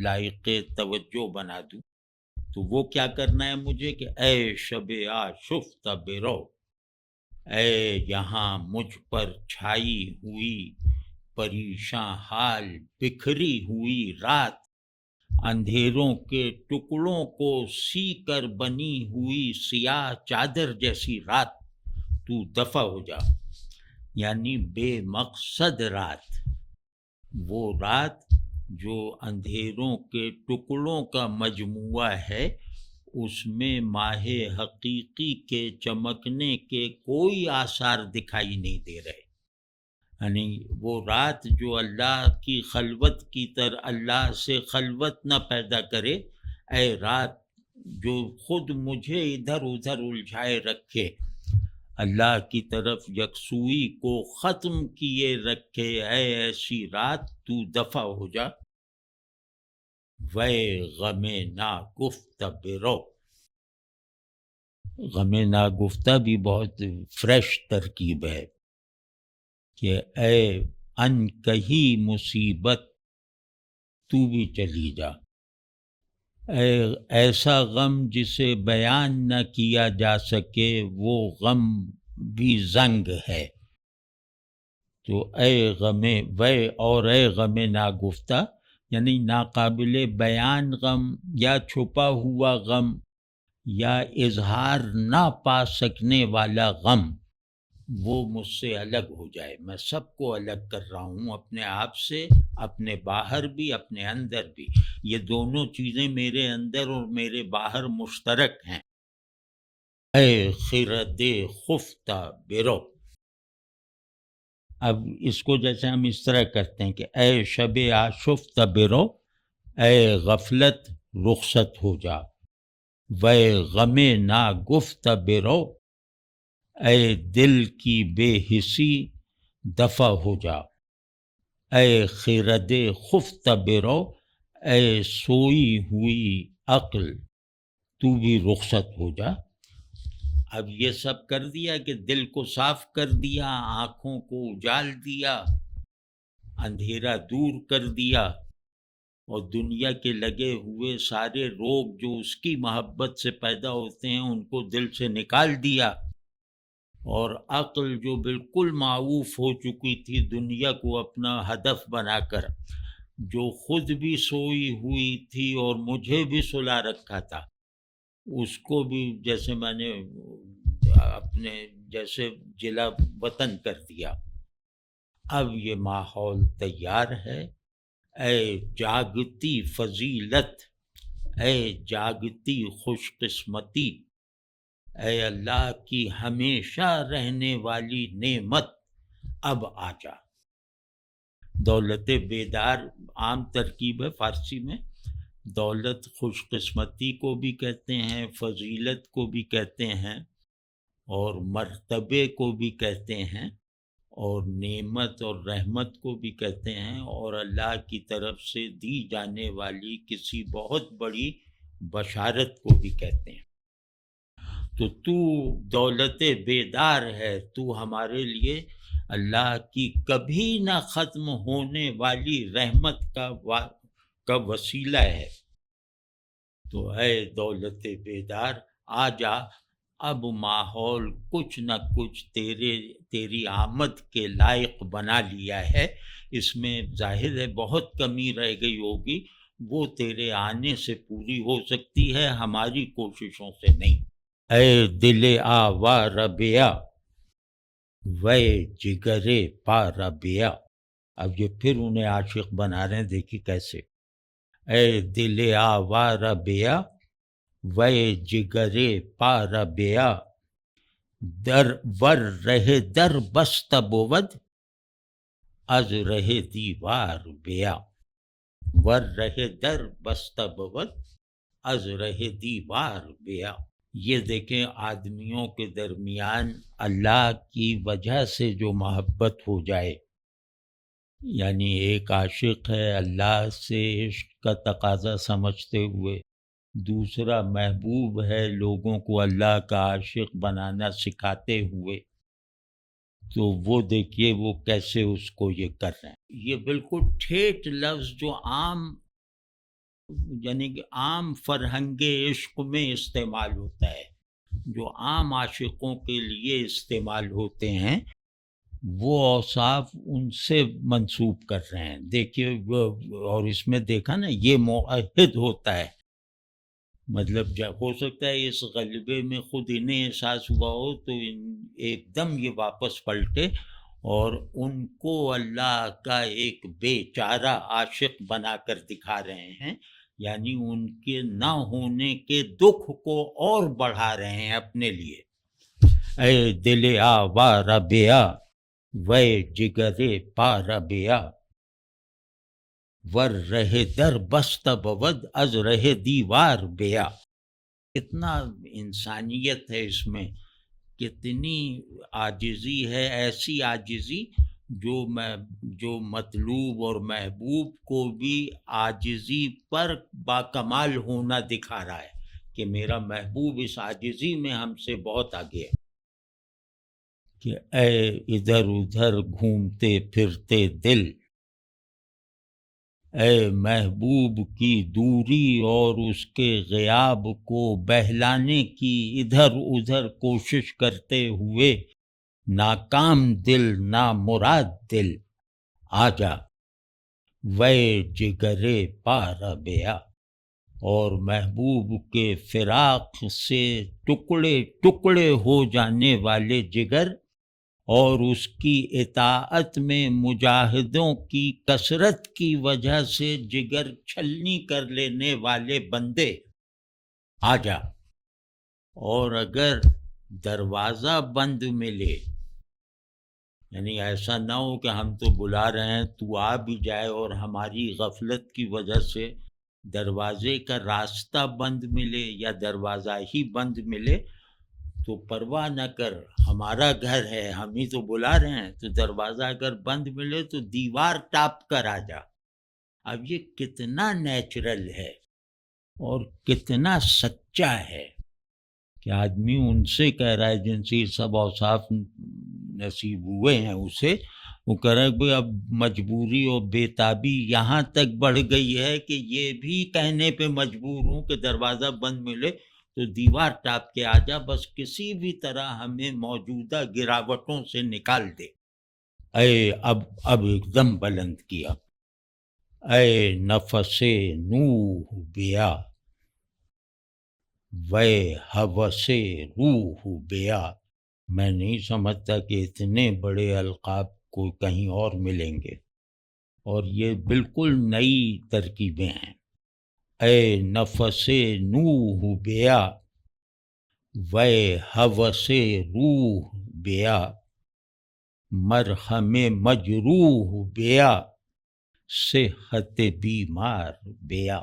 لائق توجہ بنا دوں۔ تو وہ کیا کرنا ہے مجھے کہ اے شب آشفت برو، اے یہاں مجھ پر چھائی ہوئی پریشاں حال بکھری ہوئی رات، اندھیروں کے ٹکڑوں کو سی کر بنی ہوئی سیاہ چادر جیسی رات، تو دفع ہو جا، یعنی بے مقصد رات، وہ رات جو اندھیروں کے ٹکڑوں کا مجموعہ ہے، اس میں ماہ حقیقی کے چمکنے کے کوئی آثار دکھائی نہیں دے رہے، یعنی وہ رات جو اللہ کی خلوت کی اللہ سے خلوت نہ پیدا کرے، اے رات جو خود مجھے ادھر ادھر الجھائے رکھے، اللہ کی طرف یکسوئی کو ختم کیے رکھے، اے ایسی رات تو دفع ہو جا، وے غم ناگفتہ برو۔ غم ناگفتہ بھی بہت فریش ترکیب ہے کہ اے ان کہی مصیبت تو بھی چلی جا، اے ایسا غم جسے بیان نہ کیا جا سکے وہ غم بھی زنگ ہے۔ تو اے غم اے غم ناگفتہ، یعنی ناقابل بیان غم یا چھپا ہوا غم یا اظہار نہ پا سکنے والا غم، وہ مجھ سے الگ ہو جائے۔ میں سب کو الگ کر رہا ہوں، اپنے آپ سے، اپنے باہر بھی، اپنے اندر بھی، یہ دونوں چیزیں میرے اندر اور میرے باہر مشترک ہیں۔ اے خرد خفتہ برو، اب اس کو جیسے ہم اس طرح کرتے ہیں کہ اے شب آشفت برو، اے غفلت رخصت ہو جا، وے غم ناگفتہ برو، اے دل کی بے حسی دفع ہو جا، اے خرد خفتہ برو، اے سوئی ہوئی عقل تو بھی رخصت ہو جا۔ اب یہ سب کر دیا کہ دل کو صاف کر دیا، آنکھوں کو اجال دیا، اندھیرا دور کر دیا، اور دنیا کے لگے ہوئے سارے روگ جو اس کی محبت سے پیدا ہوتے ہیں ان کو دل سے نکال دیا، اور عقل جو بالکل معوف ہو چکی تھی دنیا کو اپنا ہدف بنا کر، جو خود بھی سوئی ہوئی تھی اور مجھے بھی سلا رکھا تھا، اس کو بھی جیسے میں نے اپنے جیسے جلا وطن کر دیا۔ اب یہ ماحول تیار ہے، اے جاگتی فضیلت، اے جاگتی خوش قسمتی، اے اللہ کی ہمیشہ رہنے والی نعمت، اب آ جا۔ دولت بیدار عام ترکیب ہے فارسی میں، دولت خوش قسمتی کو بھی کہتے ہیں، فضیلت کو بھی کہتے ہیں، اور مرتبے کو بھی کہتے ہیں، اور نعمت اور رحمت کو بھی کہتے ہیں، اور اللہ کی طرف سے دی جانے والی کسی بہت بڑی بشارت کو بھی کہتے ہیں۔ تو دولت بیدار ہے، تو ہمارے لیے اللہ کی کبھی نہ ختم ہونے والی رحمت کا وسیلہ ہے۔ تو اے دولت بیدار آ جا، اب ماحول کچھ نہ کچھ تیری آمد کے لائق بنا لیا ہے۔ اس میں ظاہر ہے بہت کمی رہ گئی ہوگی، وہ تیرے آنے سے پوری ہو سکتی ہے، ہماری کوششوں سے نہیں۔ اے دل آوارہ بیا وے جگرے پارہ بیا، اب یہ پھر انہیں عاشق بنا رہے ہیں، دیکھیے کیسے۔ اے دل آوارہ بیا وے جگرے پارہ بیا، در ور رہے در بست بود از رہے دیوار بیا، ور رہے در بست بود از رہے دیوار بیا۔ یہ دیکھیں آدمیوں کے درمیان اللہ کی وجہ سے جو محبت ہو جائے، یعنی ایک عاشق ہے اللہ سے عشق کا تقاضا سمجھتے ہوئے، دوسرا محبوب ہے لوگوں کو اللہ کا عاشق بنانا سکھاتے ہوئے، تو وہ دیکھیے وہ کیسے اس کو یہ کر رہے ہیں۔ یہ بالکل ٹھیٹ لفظ جو عام یعنی کہ عام فرہنگ عشق میں استعمال ہوتا ہے، جو عام عاشقوں کے لیے استعمال ہوتے ہیں، وہ اوصاف ان سے منسوب کر رہے ہیں۔ دیکھیے اور اس میں دیکھا نا یہ معاہد ہوتا ہے، مطلب جب ہو سکتا ہے اس غلبے میں خود انہیں احساس ہوا ہو تو ایک دم یہ واپس پلٹے اور ان کو اللہ کا ایک بے چارہ عاشق بنا کر دکھا رہے ہیں، یعنی ان کے نہ ہونے کے دکھ کو اور بڑھا رہے ہیں اپنے لیے۔ اے دل آوارہ بیا وے جگرے پارہ بیا، ور رہے در بست بود از رہے دیوار بیا۔ کتنا انسانیت ہے اس میں، کتنی عاجزی ہے، ایسی عاجزی جو مطلوب اور محبوب کو بھی عاجزی پر باکمال ہونا دکھا رہا ہے کہ میرا محبوب اس عاجزی میں ہم سے بہت آگے ہے۔ کہ اے ادھر ادھر گھومتے پھرتے دل، اے محبوب کی دوری اور اس کے غیاب کو بہلانے کی ادھر ادھر کوشش کرتے ہوئے ناکام دل، نامراد دل، آ جا وے جگرے پارہ بیا، اور محبوب کے فراق سے ٹکڑے ٹکڑے ہو جانے والے جگر اور اس کی اطاعت میں مجاہدوں کی کثرت کی وجہ سے جگر چھلنی کر لینے والے بندے، آ جا۔ اور اگر دروازہ بند ملے، یعنی ایسا نہ ہو کہ ہم تو بلا رہے ہیں تو آ بھی جائے اور ہماری غفلت کی وجہ سے دروازے کا راستہ بند ملے یا دروازہ ہی بند ملے، تو پرواہ نہ کر، ہمارا گھر ہے، ہم ہی تو بلا رہے ہیں، تو دروازہ اگر بند ملے تو دیوار ٹاپ کر آ جا۔ اب یہ کتنا نیچرل ہے اور کتنا سچا ہے کہ آدمی ان سے کہہ رہا ہے جن سے یہ سب اوصاف نصیب ہوئے ہیں اسے، وہ کہہ رہا ہے کہ اب مجبوری اور بےتابی یہاں تک بڑھ گئی ہے کہ یہ بھی کہنے پہ مجبور ہوں کہ دروازہ بند ملے تو دیوار ٹاپ کے آ جا، بس کسی بھی طرح ہمیں موجودہ گراوٹوں سے نکال دے۔ اے اب ایک دم بلند کیا، اے نفس نوح بیا، وے ہوس روح بیا۔ میں نہیں سمجھتا کہ اتنے بڑے القاب کو کہیں اور ملیں گے، اور یہ بالکل نئی ترکیبیں ہیں۔ اے نفس نوح بیا، وے ہوس روح بیا، مرہم مجروح بیا، صحت بیمار بیا۔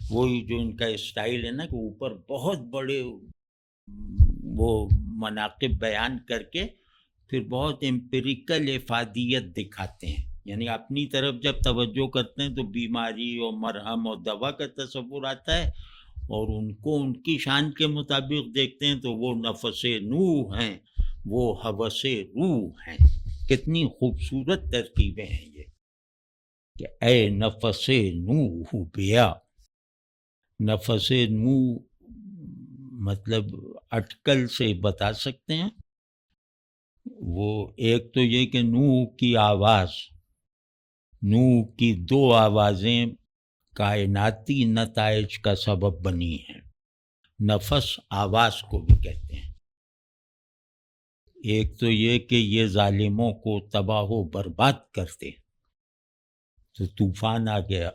وہی جو ان کا اسٹائل ہے نا کہ اوپر بہت بڑے وہ مناقب بیان کر کے پھر بہت امپیریکل افادیت دکھاتے ہیں، یعنی اپنی طرف جب توجہ کرتے ہیں تو بیماری اور مرہم اور دوا کا تصور آتا ہے، اور ان کو ان کی شان کے مطابق دیکھتے ہیں تو وہ نفس نوح ہیں، وہ ہوس روح ہیں۔ کتنی خوبصورت ترکیبیں ہیں یہ کہ اے نفس نوح بیا۔ نفس نوح مطلب اٹکل سے بتا سکتے ہیں، وہ ایک تو یہ کہ نوح کی آواز، نوح کی دو آوازیں کائناتی نتائج کا سبب بنی ہیں۔ نفس آواز کو بھی کہتے ہیں۔ ایک تو یہ کہ یہ ظالموں کو تباہ و برباد کرتے، تو طوفان آ گیا،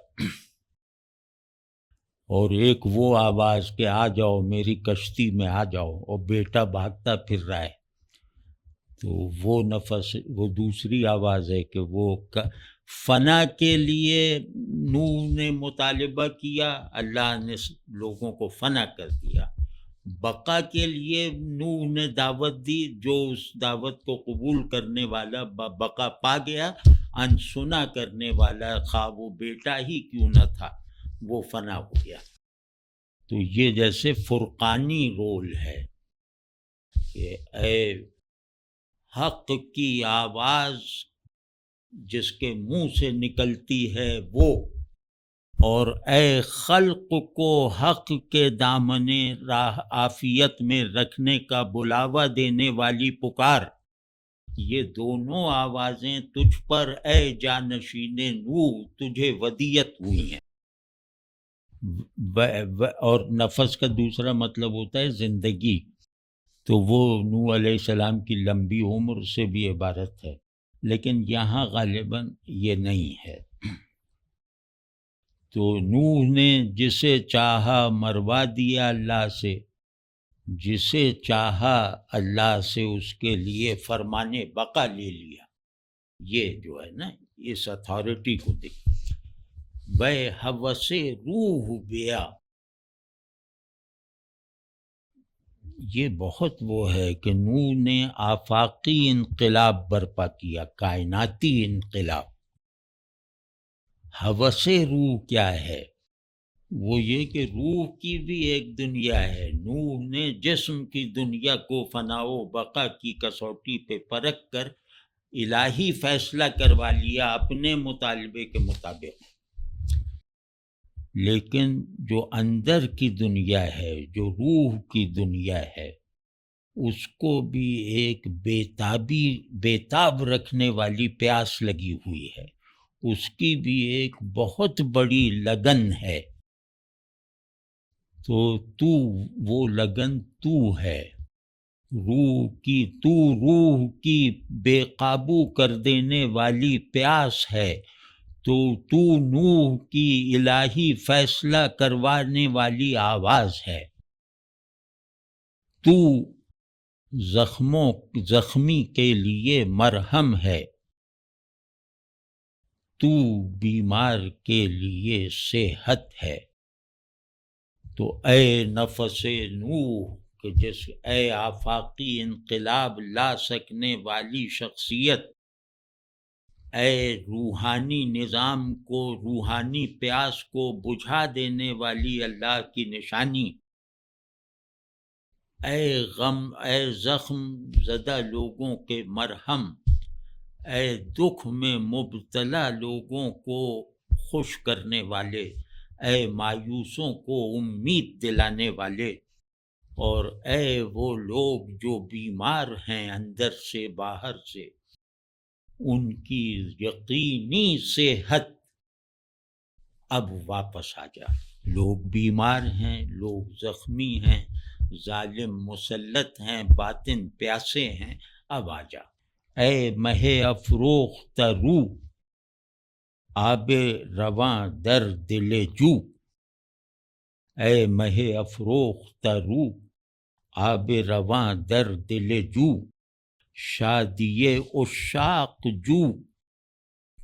اور ایک وہ آواز کہ آ جاؤ میری کشتی میں آ جاؤ، اور بیٹا بھاگتا پھر رہا ہے، تو وہ نفس، وہ دوسری آواز ہے کہ وہ فنا کے لیے نوح نے مطالبہ کیا، اللہ نے لوگوں کو فنا کر دیا۔ بقا کے لیے نوح نے دعوت دی، جو اس دعوت کو قبول کرنے والا بقا پا گیا، انسنا کرنے والا خواہ وہ بیٹا ہی کیوں نہ تھا وہ فنا ہو گیا۔ تو یہ جیسے فرقانی رول ہے کہ اے حق کی آواز جس کے منہ سے نکلتی ہے وہ، اور اے خلق کو حق کے دامن راہ عافیت میں رکھنے کا بلاوا دینے والی پکار، یہ دونوں آوازیں تجھ پر اے جانشین نوح تجھے ودیت ہوئی ہیں۔ اور نفس کا دوسرا مطلب ہوتا ہے زندگی، تو وہ نوح علیہ السلام کی لمبی عمر سے بھی عبارت ہے، لیکن یہاں غالباً یہ نہیں ہے۔ تو نوح نے جسے چاہا مروا دیا اللہ سے، جسے چاہا اللہ سے اس کے لیے فرمان بقا لے لیا۔ یہ جو ہے نا اس اتھارٹی کو دیکھ، بے ہوس روح بیا، یہ بہت وہ ہے کہ نوح نے آفاقی انقلاب برپا کیا، کائناتی انقلاب۔ ہوس روح کیا ہے؟ وہ یہ کہ روح کی بھی ایک دنیا ہے۔ نوح نے جسم کی دنیا کو فنا و بقا کی کسوٹی پہ پرکھ کر الہی فیصلہ کروا لیا اپنے مطالبے کے مطابق، لیکن جو اندر کی دنیا ہے، جو روح کی دنیا ہے، اس کو بھی ایک بےتاب رکھنے والی پیاس لگی ہوئی ہے، اس کی بھی ایک بہت بڑی لگن ہے۔ تو وہ لگن تو ہے، روح کی بے قابو کر دینے والی پیاس ہے، تو نوح کی الہی فیصلہ کروانے والی آواز ہے، تو زخمی کے لیے مرہم ہے، تو بیمار کے لیے صحت ہے۔ تو اے نفس نوح کہ جس اے آفاقی انقلاب لا سکنے والی شخصیت، اے روحانی نظام کو، روحانی پیاس کو بجھا دینے والی اللہ کی نشانی، اے زخم زدہ لوگوں کے مرہم، اے دکھ میں مبتلا لوگوں کو خوش کرنے والے، اے مایوسوں کو امید دلانے والے، اور اے وہ لوگ جو بیمار ہیں اندر سے باہر سے، ان کی یقینی صحت اب واپس آ جا۔ لوگ بیمار ہیں، لوگ زخمی ہیں، ظالم مسلط ہیں، باطن پیاسے ہیں، اب آ جا۔ اے مہ افروختہ روح، آب رواں در دل جو، اے مہ افروختہ روح، آب رواں در دل جو، شادی عشاق جو،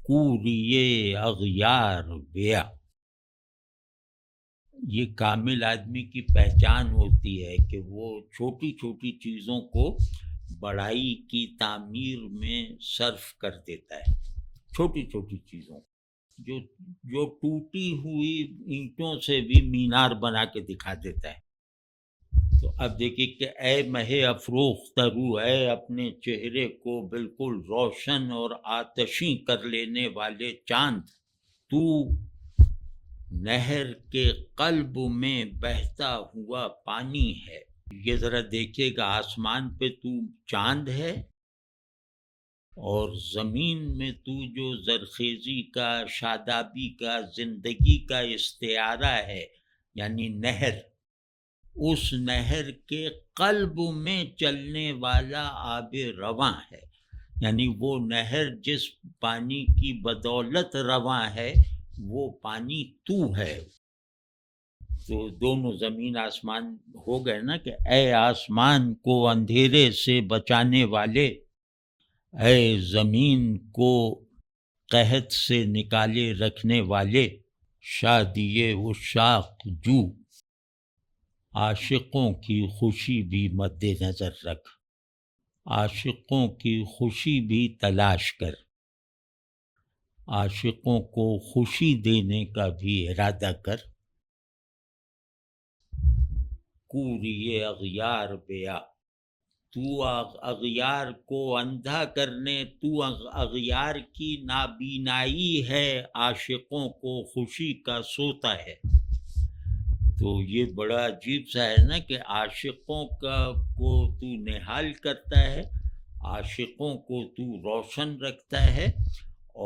کوری اغیار بیا۔ یہ کامل آدمی کی پہچان ہوتی ہے کہ وہ چھوٹی چھوٹی چیزوں کو بڑائی کی تعمیر میں صرف کر دیتا ہے۔ چھوٹی چھوٹی چیزوں جو ٹوٹی ہوئی اینٹوں سے بھی مینار بنا کے دکھا دیتا ہے۔ تو اب دیکھیے کہ اے مہ افروختہ روح، اے اپنے چہرے کو بالکل روشن اور آتشیں کر لینے والے چاند، تو نہر کے قلب میں بہتا ہوا پانی ہے۔ یہ ذرا دیکھیے گا، آسمان پہ تو چاند ہے اور زمین میں تو جو زرخیزی کا، شادابی کا، زندگی کا استعارہ ہے، یعنی نہر، اس نہر کے قلب میں چلنے والا آب رواں ہے۔ یعنی وہ نہر جس پانی کی بدولت رواں ہے، وہ پانی تو ہے۔ تو دونوں زمین آسمان ہو گئے نا، کہ اے آسمان کو اندھیرے سے بچانے والے، اے زمین کو قحط سے نکالے رکھنے والے، شادی عشاق جو، عاشقوں کی خوشی بھی مد نظر رکھ، عاشقوں کی خوشی بھی تلاش کر، عاشقوں کو خوشی دینے کا بھی ارادہ کر۔ کوری اغیار بیا، تو اغیار کو اندھا کرنے، تو اغیار کی نابینائی ہے، عاشقوں کو خوشی کا سوتا ہے۔ تو یہ بڑا عجیب سا ہے نا کہ عاشقوں کو تو نہال کرتا ہے، عاشقوں کو تو روشن رکھتا ہے،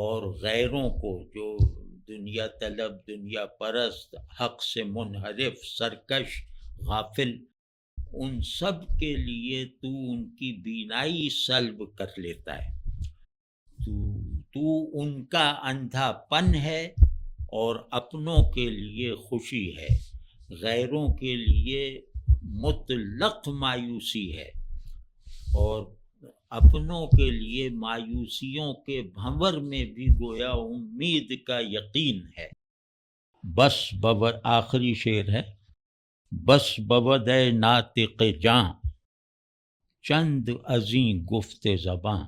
اور غیروں کو، جو دنیا طلب، دنیا پرست، حق سے منحرف، سرکش، غافل، ان سب کے لیے تو ان کی بینائی سلب کر لیتا ہے۔ تو ان کا اندھا پن ہے اور اپنوں کے لیے خوشی ہے، غیروں کے لیے مطلق مایوسی ہے، اور اپنوں کے لیے مایوسیوں کے بھنور میں بھی گویا امید کا یقین ہے۔ بس آخری شعر ہے، بس بود اے ناطق جاں، چند ازیں گفت زباں،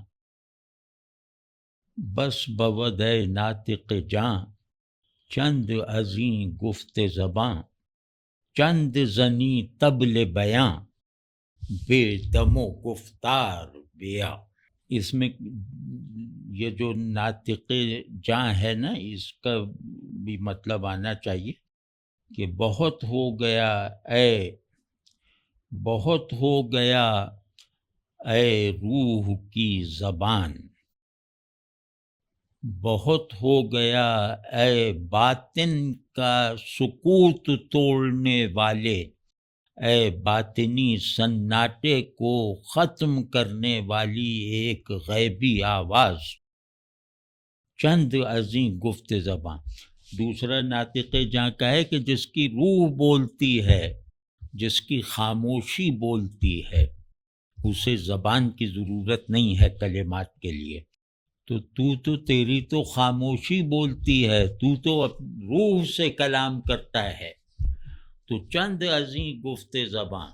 بس بود اے ناطق جاں، چند ازیں گفت زباں، چند زنی طبل بیاں، بے دم و گفتار بیا۔ اس میں یہ جو ناطق جاں ہے نا، اس کا بھی مطلب آنا چاہیے کہ بہت ہو گیا اے، بہت ہو گیا اے روح کی زبان، بہت ہو گیا اے باطن کا سکوت توڑنے والے، اے باطنی سناٹے کو ختم کرنے والی ایک غیبی آواز، چند ازیں گفت زباں۔ دوسرا ناطق جاں کا ہے کہ جس کی روح بولتی ہے، جس کی خاموشی بولتی ہے، اسے زبان کی ضرورت نہیں ہے کلمات کے لیے۔ تو تیری تو خاموشی بولتی ہے، تو روح سے کلام کرتا ہے، تو چند ازیں گفت زباں،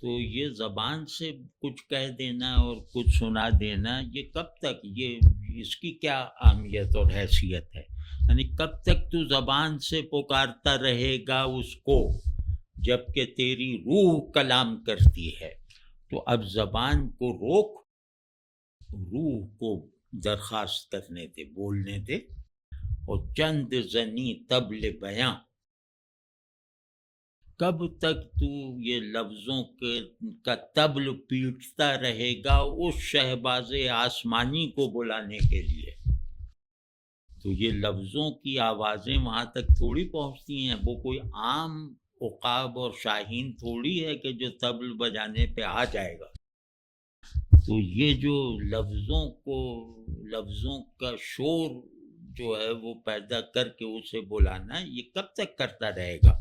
تو یہ زبان سے کچھ کہہ دینا اور کچھ سنا دینا، یہ کب تک، یہ اس کی کیا اہمیت اور حیثیت ہے؟ یعنی کب تک تو زبان سے پکارتا رہے گا اس کو، جب کہ تیری روح کلام کرتی ہے؟ تو اب زبان کو روک، روح کو درخواست کرنے دے، بولنے دے، اور چند زنی طبل بیاں، کب تک تو یہ لفظوں کا طبل پیٹتا رہے گا اس شہباز آسمانی کو بلانے کے لیے؟ تو یہ لفظوں کی آوازیں وہاں تک تھوڑی پہنچتی ہیں، وہ کوئی عام عقاب اور شاہین تھوڑی ہے کہ جو طبل بجانے پہ آ جائے گا۔ تو یہ جو لفظوں کا شور جو ہے وہ پیدا کر کے اسے بلانا، یہ کب تک کرتا رہے گا؟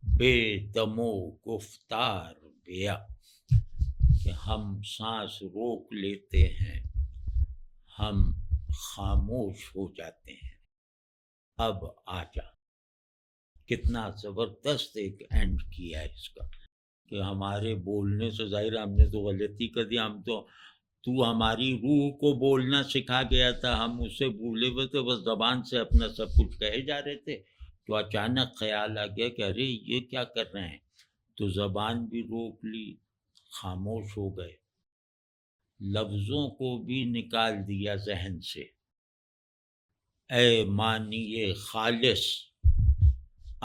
بے دمو گفتار بیا، کہ ہم سانس روک لیتے ہیں، ہم خاموش ہو جاتے ہیں، اب آ جا۔ کتنا زبردست ایک اینڈ کیا ہے اس کا، کہ ہمارے بولنے سے ظاہر ہم نے تو غلطی کر دی، تو ہماری روح کو بولنا سکھا گیا تھا، ہم اسے بھولے ہوئے تھے، بس زبان سے اپنا سب کچھ کہے جا رہے تھے، تو اچانک خیال آ گیا کہ ارے یہ کیا کر رہے ہیں، تو زبان بھی روک لی، خاموش ہو گئے، لفظوں کو بھی نکال دیا ذہن سے۔ اے معنی خالص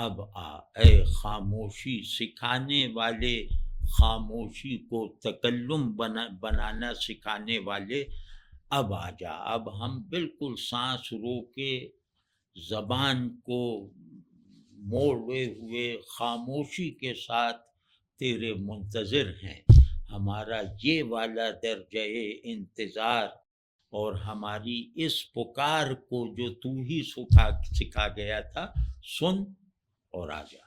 اب آ، اے خاموشی سکھانے والے، خاموشی کو تکلم بنانا سکھانے والے، اب آ جا۔ اب ہم بالکل سانس روکے، زبان کو موڑے ہوئے خاموشی کے ساتھ تیرے منتظر ہیں۔ ہمارا یہ والا درجہ انتظار اور ہماری اس پکار کو جو تو ہی سکھا گیا تھا، سن اور آ جا۔